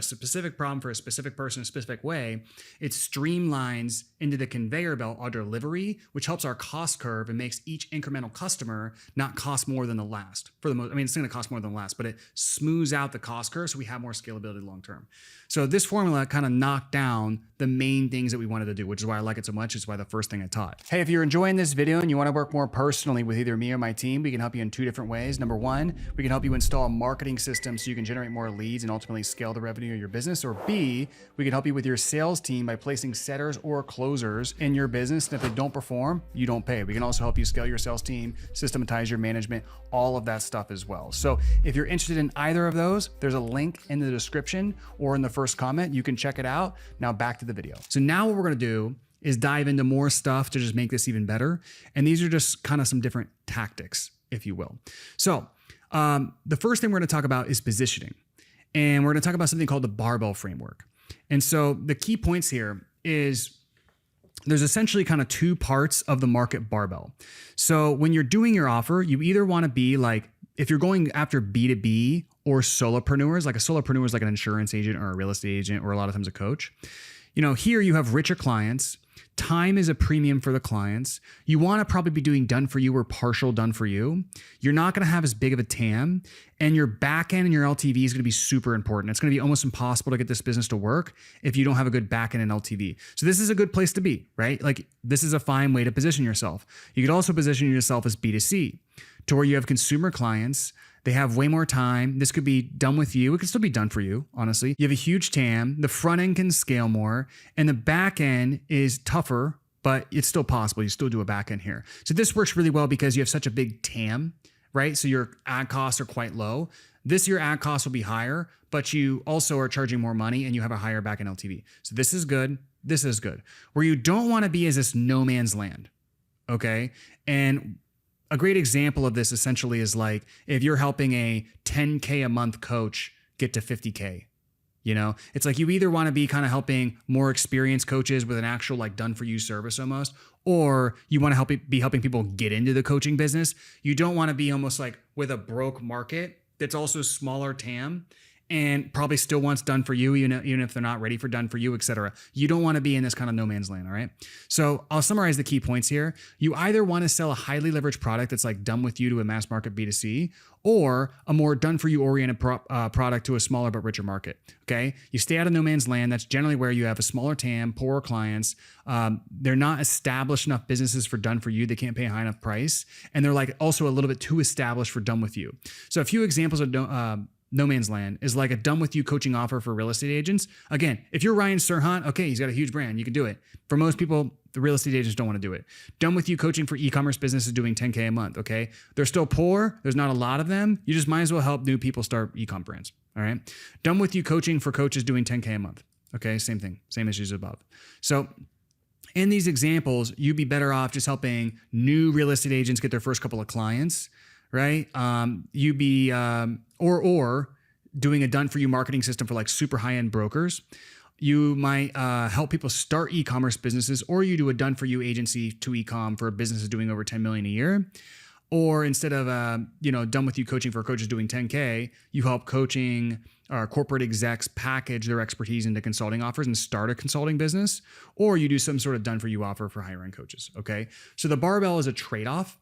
specific problem for a specific person, a specific way, it streamlines into the conveyor belt our delivery, which helps our cost curve and makes each incremental customer not cost more than the last. For the most, I mean, it's going to cost more than the last, but it smooths out the cost curve so we have more scalability long term. So this formula kind of knocked down the main things that we wanted to do, which is why I like it so much. It's why the first thing I taught. Hey, if you're enjoying this video and you want to work more personally with either me or my team, we can help you in 2 different ways. Number 1, we can help you install a marketing system so you can generate more leads and ultimately scale the revenue of your business. Or B, we can help you with your sales team by placing setters or closers in your business. And if they don't perform, you don't pay. We can also help you scale your sales team, systematize your management, all of that stuff as well. So if you're interested in either of those, there's a link in the description or in the first comment. You can check it out. Now back to the video. So now what we're going to do is dive into more stuff to just make this even better. And these are just kind of some different tactics, if you will. So the first thing we're going to talk about is positioning. And we're going to talk about something called the barbell framework. And so the key points here is there's essentially kind of 2 parts of the market barbell. So when you're doing your offer, you either want to be like, if you're going after B2B or solopreneurs, like a solopreneur is like an insurance agent or a real estate agent or a lot of times a coach. You know, here you have richer clients. Time is a premium for the clients. You want to probably be doing done for you or partial done for you. You're not going to have as big of a TAM, and your back end and your LTV is going to be super important. It's going to be almost impossible to get this business to work if you don't have a good back end and LTV. So this is a good place to be, right? Like this is a fine way to position yourself. You could also position yourself as B2C to where you have consumer clients. They have way more time. This could be done with you. It could still be done for you, honestly. You have a huge TAM. The front end can scale more, and the back end is tougher, but it's still possible. You still do a back end here. So this works really well because you have such a big TAM, right? So your ad costs are quite low. Your ad costs will be higher, but you also are charging more money and you have a higher back end LTV. So this is good. This is good. Where you don't want to be is this no man's land, okay? And a great example of this essentially is like if you're helping a 10K a month coach get to 50K, you know, it's like you either want to be kind of helping more experienced coaches with an actual like done for you service almost, or you want to be helping people get into the coaching business. You don't want to be almost like with a broke market that's also smaller TAM and probably still wants done for you, even if they're not ready for done for you, et cetera. You don't want to be in this kind of no man's land, all right? So I'll summarize the key points here. You either want to sell a highly leveraged product that's like done with you to a mass market B2C, or a more done for you oriented product to a smaller but richer market, okay? You stay out of no man's land. That's generally where you have a smaller TAM, poorer clients. They're not established enough businesses for done for you. They can't pay a high enough price. And they're like also a little bit too established for done with you. So a few examples of no man's land is like a done with you coaching offer for real estate agents. Again, if you're Ryan Serhant, okay, he's got a huge brand. You can do it. For most people, the real estate agents don't want to do it. Done with you coaching for e-commerce businesses doing 10K a month, okay? They're still poor. There's not a lot of them. You just might as well help new people start e-com brands, all right? Done with you coaching for coaches doing 10K a month, okay? Same thing, same issues above. So in these examples, you'd be better off just helping new real estate agents get their first couple of clients, right? You'd be, or doing a done for you marketing system for like super high end brokers. You might help people start e-commerce businesses, or you do a done for you agency to e-com for businesses doing over 10 million a year. Or instead of, done with you coaching for coaches doing 10K, you help coaching or corporate execs package their expertise into consulting offers and start a consulting business, or you do some sort of done for you offer for higher end coaches. Okay. So the barbell is a trade-off.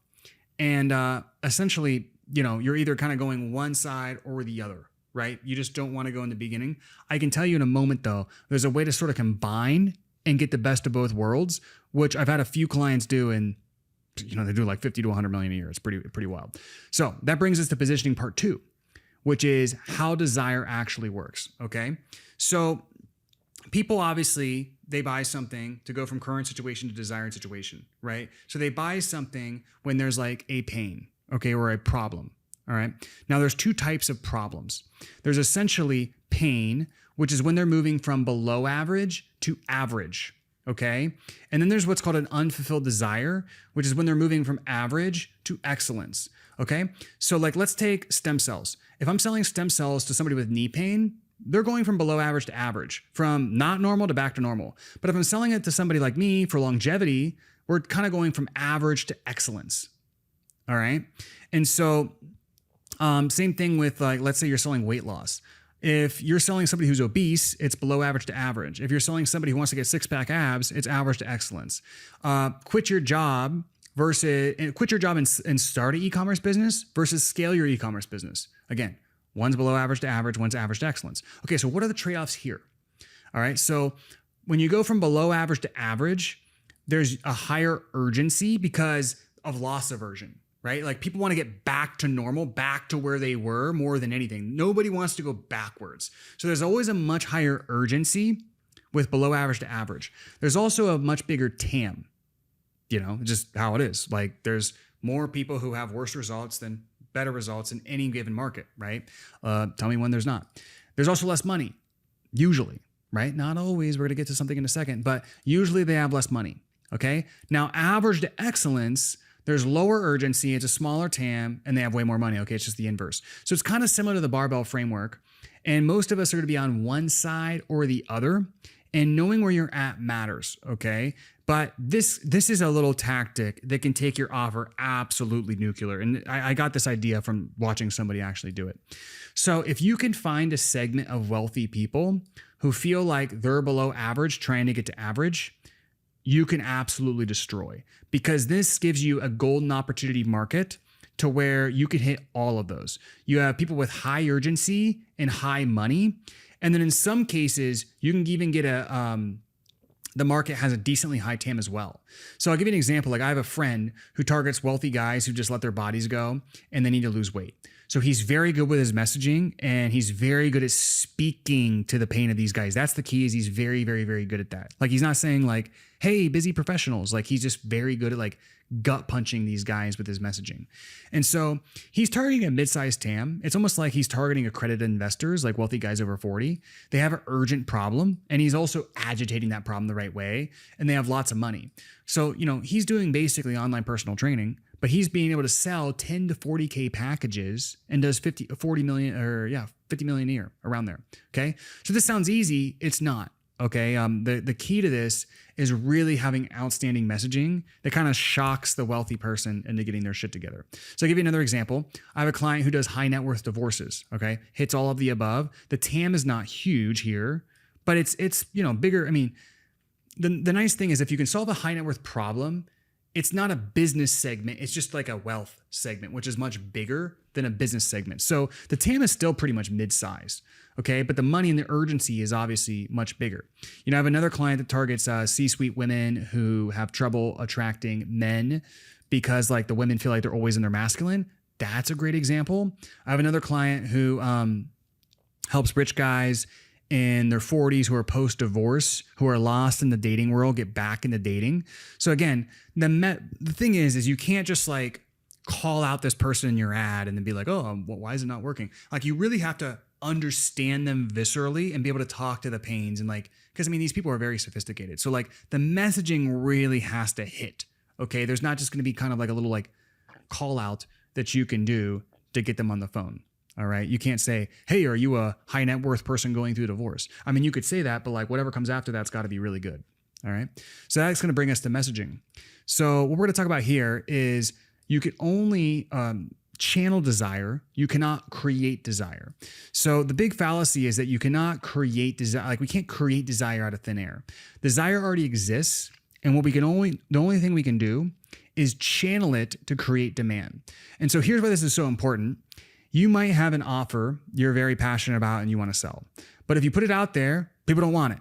And essentially, you're either kind of going one side or the other, right? You just don't want to go in the beginning. I can tell you in a moment, though, there's a way to sort of combine and get the best of both worlds, which I've had a few clients do, and they do like 50 to 100 million a year. It's pretty wild. So that brings us to positioning part 2, which is how desire actually works. Okay. So people obviously, they buy something to go from current situation to desired situation, right? So they buy something when there's like a pain, okay, or a problem, all right? Now there's 2 types of problems. There's essentially pain, which is when they're moving from below average to average, okay? And then there's what's called an unfulfilled desire, which is when they're moving from average to excellence, okay? So like, let's take stem cells. If I'm selling stem cells to somebody with knee pain, they're going from below average to average, from not normal to back to normal. But if I'm selling it to somebody like me for longevity, we're kind of going from average to excellence. All right. And so same thing with like, let's say you're selling weight loss. If you're selling somebody who's obese, it's below average to average. If you're selling somebody who wants to get 6-pack abs, it's average to excellence. Quit your job and start an e-commerce business versus scale your e-commerce business. Again, one's below average to average, one's average to excellence. Okay, so what are the trade-offs here? All right, so when you go from below average to average, there's a higher urgency because of loss aversion. Right? Like people want to get back to normal, back to where they were more than anything. Nobody wants to go backwards. So there's always a much higher urgency with below average to average. There's also a much bigger TAM, just how it is. Like there's more people who have worse results than better results in any given market, right? Tell me when there's not. There's also less money, usually, right? Not always. We're going to get to something in a second, but usually they have less money. Okay. Now, average to excellence, there's lower urgency, it's a smaller TAM, and they have way more money. Okay, it's just the inverse. So it's kind of similar to the barbell framework. And most of us are going to be on one side or the other. And knowing where you're at matters, okay? But this is a little tactic that can take your offer absolutely nuclear. And I got this idea from watching somebody actually do it. So if you can find a segment of wealthy people who feel like they're below average trying to get to average, you can absolutely destroy, because this gives you a golden opportunity market to where you can hit all of those. You have people with high urgency and high money. And then in some cases, you can even get the market has a decently high TAM as well. So I'll give you an example. Like I have a friend who targets wealthy guys who just let their bodies go and they need to lose weight. So he's very good with his messaging and he's very good at speaking to the pain of these guys. That's the key, is he's very, very, very good at that. Like he's not saying like, hey, busy professionals. Like he's just very good at like gut punching these guys with his messaging. And so he's targeting a mid-sized TAM. It's almost like he's targeting accredited investors, like wealthy guys over 40. They have an urgent problem and he's also agitating that problem the right way, and they have lots of money. So, he's doing basically online personal training, but he's being able to sell 10 to 40K packages and does 50 million a year, around there. Okay. So this sounds easy. It's not. Okay. The key to this is really having outstanding messaging that kind of shocks the wealthy person into getting their shit together. So I'll give you another example. I have a client who does high net worth divorces. Okay. Hits all of the above. The TAM is not huge here, but it's bigger. I mean, the nice thing is if you can solve a high net worth problem, it's not a business segment. It's just like a wealth segment, which is much bigger than a business segment. So the TAM is still pretty much mid-sized, okay? But the money and the urgency is obviously much bigger. I have another client that targets C-suite women who have trouble attracting men because like the women feel like they're always in their masculine. That's a great example. I have another client who helps rich guys in their 40s who are post-divorce, who are lost in the dating world, get back into dating. So again, the thing is you can't just like call out this person in your ad and then be like, oh, why is it not working? Like you really have to understand them viscerally and be able to talk to the pains and like, because these people are very sophisticated. So like the messaging really has to hit. Okay, there's not just going to be kind of like a little like call out that you can do to get them on the phone. All right. You can't say, hey, are you a high net worth person going through a divorce? You could say that, but like whatever comes after that's got to be really good. All right. So that's going to bring us to messaging. So what we're going to talk about here is you can only channel desire. You cannot create desire. So the big fallacy is that you cannot create desire. Like we can't create desire out of thin air. Desire already exists. And the only thing we can do is channel it to create demand. And so here's why this is so important. You might have an offer you're very passionate about and you want to sell. But if you put it out there, people don't want it.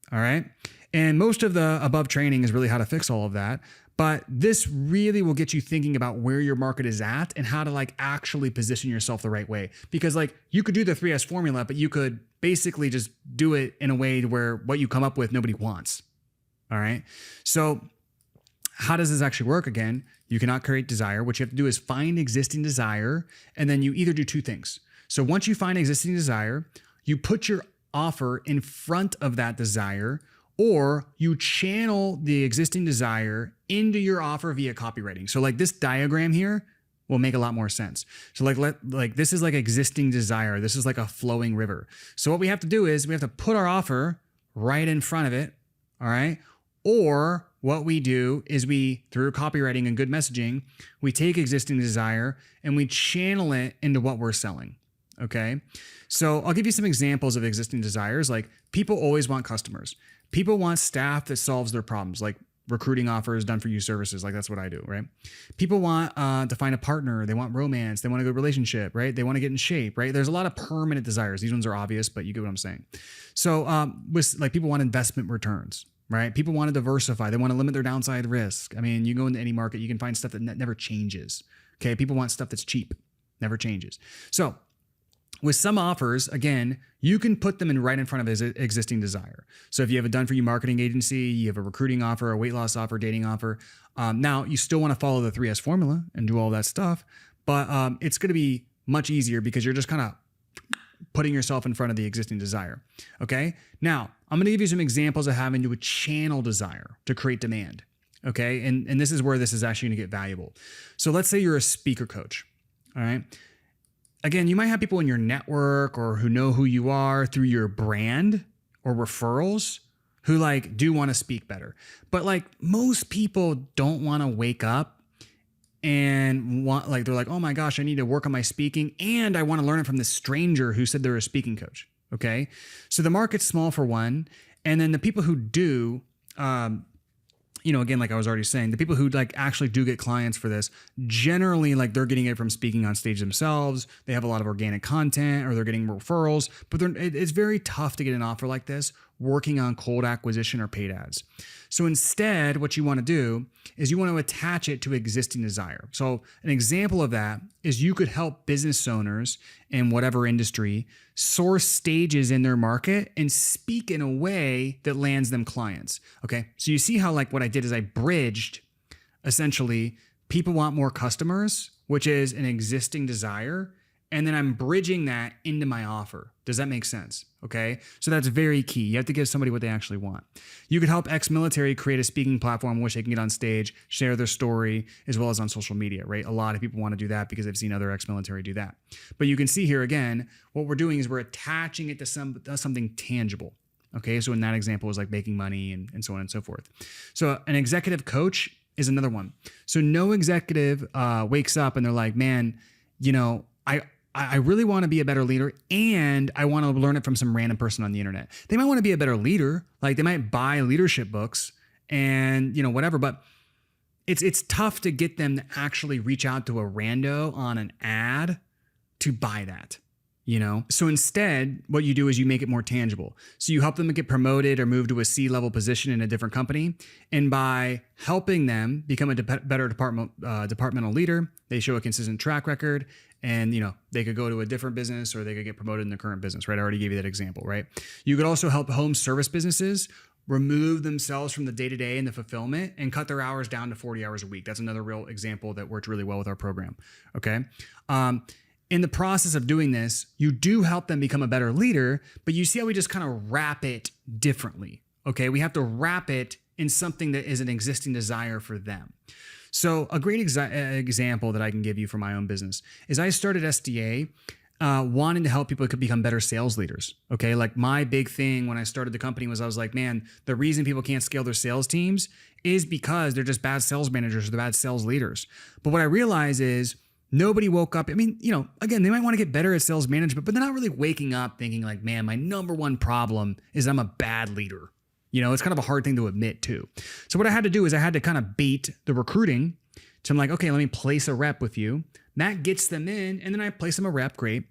All right. And most of the above training is really how to fix all of that. But this really will get you thinking about where your market is at and how to like actually position yourself the right way. Because like you could do the 3S formula, but you could basically just do it in a way where what you come up with, nobody wants. All right. So how does this actually work? Again, you cannot create desire. What you have to do is find existing desire, and then you either do two things. So once you find existing desire, you put your offer in front of that desire, or you channel the existing desire into your offer via copywriting. So like this diagram here will make a lot more sense. So like this is like existing desire. This is like a flowing river. So what we have to do is we have to put our offer right in front of it. All right. Or what we do is we, through copywriting and good messaging, we take existing desire and we channel it into what we're selling. Okay. So I'll give you some examples of existing desires. Like people always want customers. People want staff that solves their problems, like recruiting offers, done for you services. Like that's what I do, right? People want to find a partner. They want romance. They want a good relationship, right? They want to get in shape, right? There's a lot of permanent desires. These ones are obvious, but you get what I'm saying. So with like people want investment returns, right? People want to diversify. They want to limit their downside risk. I mean, you go into any market, you can find stuff that never changes. Okay. People want stuff that's cheap, never changes. So with some offers, again, you can put them right in front of existing desire. So if you have a done-for-you marketing agency, you have a recruiting offer, a weight loss offer, dating offer. Now, you still want to follow the 3S formula and do all that stuff, but it's going to be much easier because you're just kind of putting yourself in front of the existing desire. Okay? Now, I'm going to give you some examples of having to channel desire to create demand. Okay? And this is where this is actually going to get valuable. So let's say you're a speaker coach. All right? Again, you might have people in your network or who know who you are through your brand or referrals who like do want to speak better. But like most people don't want to wake up and they're like, oh my gosh, I need to work on my speaking and I want to learn it from this stranger who said they're a speaking coach. Okay. So the market's small for one. And then the people who do, again, like I was already saying, the people who like actually do get clients for this, generally like they're getting it from speaking on stage themselves. They have a lot of organic content or they're getting referrals, but it's very tough to get an offer like this working on cold acquisition or paid ads. So instead, what you want to do is you want to attach it to existing desire. So an example of that is you could help business owners in whatever industry source stages in their market and speak in a way that lands them clients. Okay. So you see how like what I did is I bridged essentially people want more customers, which is an existing desire. And then I'm bridging that into my offer. Does that make sense? Okay. So that's very key. You have to give somebody what they actually want. You could help ex-military create a speaking platform in which they can get on stage, share their story, as well as on social media, right? A lot of people want to do that because they've seen other ex-military do that. But you can see here again, what we're doing is we're attaching it to something tangible. Okay. So in that example, it was like making money and so on and so forth. So an executive coach is another one. So no executive wakes up and they're like, man, I really want to be a better leader and I want to learn it from some random person on the internet. They might want to be a better leader. Like they might buy leadership books and, whatever, but it's tough to get them to actually reach out to a rando on an ad to buy that. So instead, what you do is you make it more tangible. So you help them get promoted or move to a C-level position in a different company. And by helping them become a better departmental leader, they show a consistent track record and, they could go to a different business or they could get promoted in their current business, right? I already gave you that example, right? You could also help home service businesses remove themselves from the day-to-day and the fulfillment and cut their hours down to 40 hours a week. That's another real example that worked really well with our program. Okay. In the process of doing this, you do help them become a better leader, but you see how we just kind of wrap it differently. Okay. We have to wrap it in something that is an existing desire for them. So a great example that I can give you for my own business is I started SDA wanting to help people become better sales leaders. Okay. Like my big thing when I started the company was I was like, man, the reason people can't scale their sales teams is because they're just bad sales managers or they're bad sales leaders. But what I realize is nobody woke up. I mean, again, they might want to get better at sales management, but they're not really waking up thinking like, man, my number one problem is I'm a bad leader. It's kind of a hard thing to admit too. So what I had to do is I had to kind of bait the recruiting. So I'm like, okay, let me place a rep with you. That gets them in and then I place them a rep, great.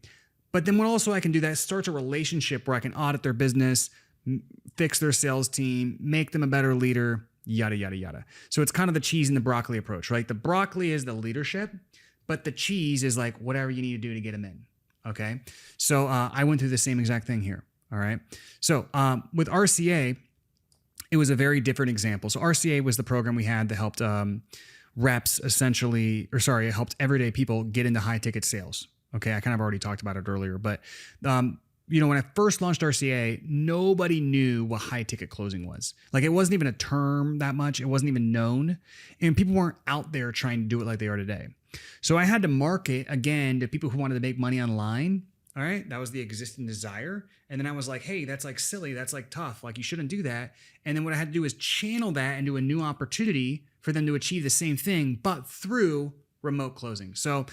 But then what also I can do that starts a relationship where I can audit their business, fix their sales team, make them a better leader, yada, yada, yada. So it's kind of the cheese and the broccoli approach, right? The broccoli is the leadership, but the cheese is like whatever you need to do to get them in. Okay. So I went through the same exact thing here. All right. So with RCA, it was a very different example. So RCA was the program we had that helped reps it helped everyday people get into high ticket sales. Okay. I kind of already talked about it earlier, but when I first launched RCA, nobody knew what high ticket closing was. Like it wasn't even a term that much. It wasn't even known and people weren't out there trying to do it like they are today. So I had to market again to people who wanted to make money online. All right. That was the existing desire. And then I was like, hey, that's like silly. That's like tough. Like you shouldn't do that. And then what I had to do is channel that into a new opportunity for them to achieve the same thing, but through remote closing. So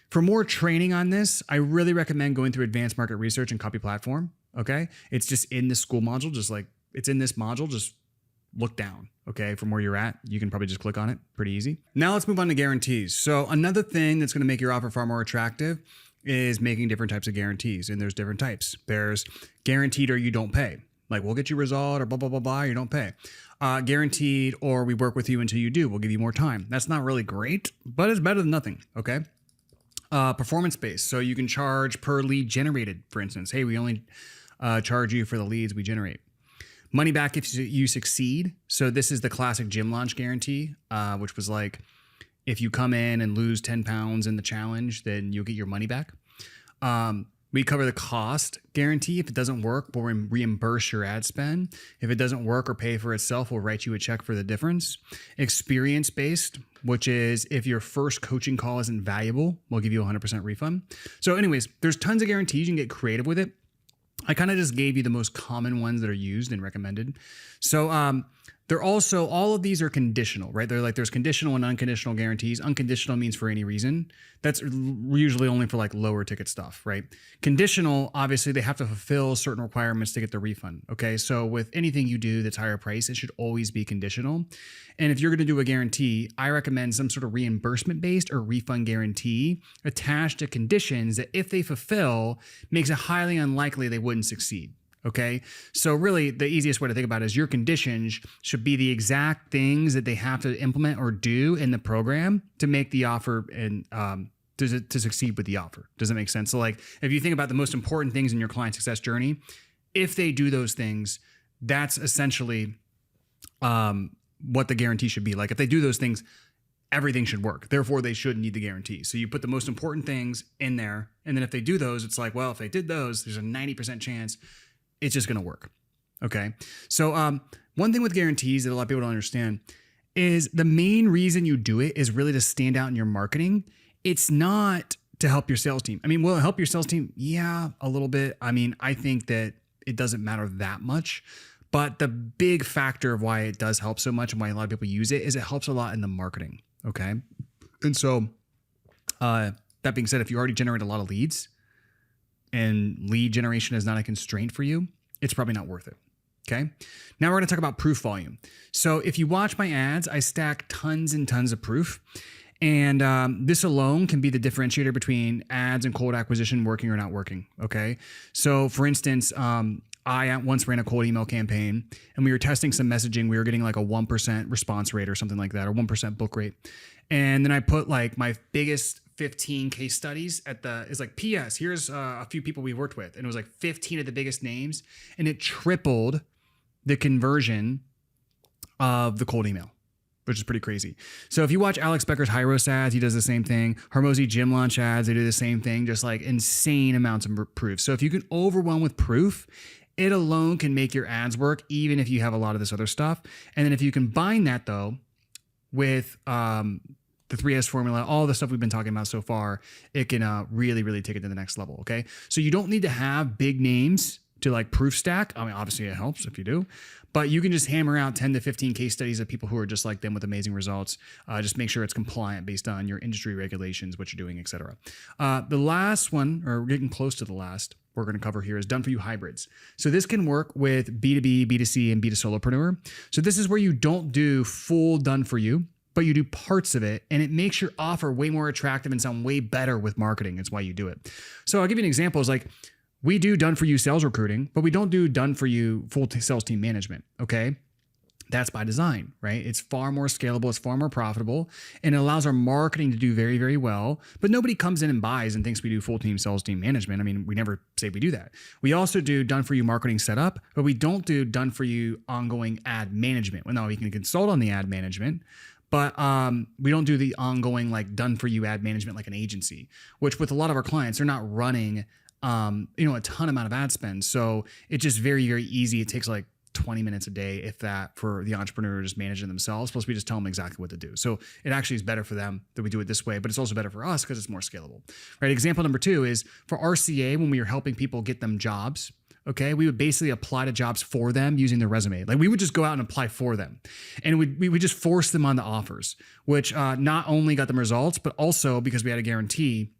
for more training on this, I really recommend going through Advanced Market Research and Copy Platform. Okay. It's just in the school module, just like it's in this module, just look down. Okay. From where you're at, you can probably just click on it. Pretty easy. Now let's move on to guarantees. So another thing that's going to make your offer far more attractive is making different types of guarantees. And there's different types. There's guaranteed or you don't pay. Like we'll get you resolved or blah, blah, blah, blah. You don't pay. Guaranteed or we work with you until you do. We'll give you more time. That's not really great, but it's better than nothing. Okay. Performance-based. So you can charge per lead generated, for instance. Hey, we only charge you for the leads we generate. Money back if you succeed. So this is the classic gym launch guarantee, which was like, if you come in and lose 10 pounds in the challenge, then you'll get your money back. We cover the cost guarantee. If it doesn't work, we'll reimburse your ad spend. If it doesn't work or pay for itself, we'll write you a check for the difference. Experience-based, which is if your first coaching call isn't valuable, we'll give you a 100% refund. So anyways, there's tons of guarantees. You can get creative with it. I kind of just gave you the most common ones that are used and recommended. So they're also, all of these are conditional, right? They're like, there's conditional and unconditional guarantees. Unconditional means for any reason. That's usually only for like lower ticket stuff, right? Conditional, obviously they have to fulfill certain requirements to get the refund. Okay. So with anything you do that's higher price, it should always be conditional. And if you're going to do a guarantee, I recommend some sort of reimbursement based or refund guarantee attached to conditions that if they fulfill, makes it highly unlikely they wouldn't succeed. Okay. So really the easiest way to think about it is your conditions should be the exact things that they have to implement or do in the program to make the offer and to succeed with the offer. Does that make sense? So like if you think about the most important things in your client success journey, if they do those things, that's essentially what the guarantee should be. Like if they do those things, everything should work. Therefore, they should need the guarantee. So you put the most important things in there. And then if they do those, it's like, well, if they did those, there's a 90% chance it's just going to work. Okay. So one thing with guarantees that a lot of people don't understand is the main reason you do it is really to stand out in your marketing. It's not to help your sales team. I mean, will it help your sales team? Yeah, a little bit. I mean, I think that it doesn't matter that much, but the big factor of why it does help so much and why a lot of people use it is it helps a lot in the marketing. Okay. And so that being said, if you already generate a lot of leads, and lead generation is not a constraint for you, it's probably not worth it. Okay. Now we're going to talk about proof volume. So if you watch my ads, I stack tons and tons of proof. And this alone can be the differentiator between ads and cold acquisition working or not working. Okay. So for instance, I once ran a cold email campaign and we were testing some messaging. We were getting like a 1% response rate or something like that, or 1% book rate. And then I put like my biggest 15 case studies it's like, PS, here's a few people we worked with. And it was like 15 of the biggest names. And it tripled the conversion of the cold email, which is pretty crazy. So if you watch Alex Becker's high roast ads, he does the same thing. Hormozy gym launch ads, they do the same thing, just like insane amounts of proof. So if you can overwhelm with proof, it alone can make your ads work, even if you have a lot of this other stuff. And then if you combine that though with the 3S formula, all the stuff we've been talking about so far, it can really, really take it to the next level. Okay. So you don't need to have big names to like proof stack. I mean, obviously it helps if you do, but you can just hammer out 10 to 15 case studies of people who are just like them with amazing results. Just make sure it's compliant based on your industry regulations, what you're doing, et cetera. The last one, or we're getting close to the last, we're going to cover here is done for you hybrids. So this can work with B2B, B2C, and B2Solopreneur. So this is where you don't do full done for you, but you do parts of it, and it makes your offer way more attractive and sound way better with marketing. It's why you do it. So I'll give you an example. It's like we do done for you sales recruiting, but we don't do done for you full sales team management. Okay. That's by design, right? It's far more scalable. It's far more profitable, and it allows our marketing to do very, very well. But nobody comes in and buys and thinks we do full team sales team management. I mean, we never say we do that. We also do done for you marketing setup, but we don't do done for you ongoing ad management. Well, no, we can consult on the ad management, but we don't do the ongoing like done for you ad management like an agency, which with a lot of our clients, they're not running a ton amount of ad spend. So it's just very, very easy. It takes like 20 minutes a day, if that, for the entrepreneur just managing themselves. Plus we just tell them exactly what to do. So it actually is better for them that we do it this way, but it's also better for us because it's more scalable, right? Example number 2 is for RCA, when we were helping people get them jobs, okay, we would basically apply to jobs for them using their resume. Like we would just go out and apply for them. And we would just force them on the offers, which not only got them results, but also because we had a guarantee,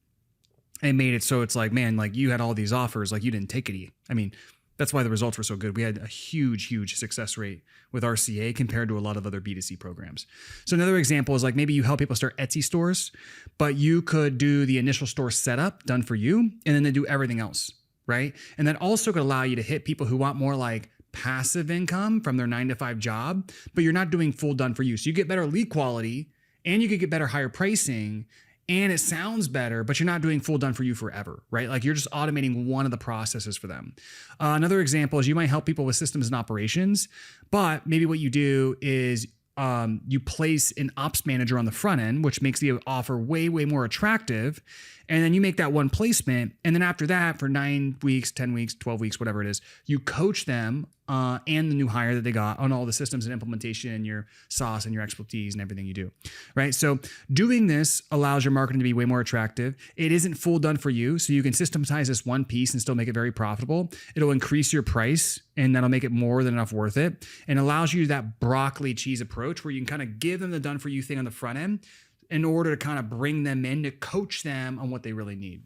it made it so it's like, man, like you had all these offers, like you didn't take any. I mean, that's why the results were so good. We had a huge success rate with RCA compared to a lot of other B2C programs. So another example is like maybe you help people start Etsy stores, but you could do the initial store setup done for you, and then they do everything else, right? And that also could allow you to hit people who want more like passive income from their 9-to-5 job, but you're not doing full done for you. So you get better lead quality and you could get better higher pricing, and it sounds better, but you're not doing full done for you forever, right? Like you're just automating one of the processes for them. Another example is you might help people with systems and operations, but maybe what you do is you place an ops manager on the front end, which makes the offer way more attractive. And then you make that one placement. And then after that, for 9 weeks, 10 weeks, 12 weeks, whatever it is, you coach them and the new hire that they got on all the systems and implementation and your sauce and your expertise and everything you do, right? So doing this allows your marketing to be way more attractive. It isn't full done for you, so you can systematize this one piece and still make it very profitable. It'll increase your price, and that'll make it more than enough worth it, and allows you that broccoli cheese approach where you can kind of give them the done for you thing on the front end in order to kind of bring them in to coach them on what they really need.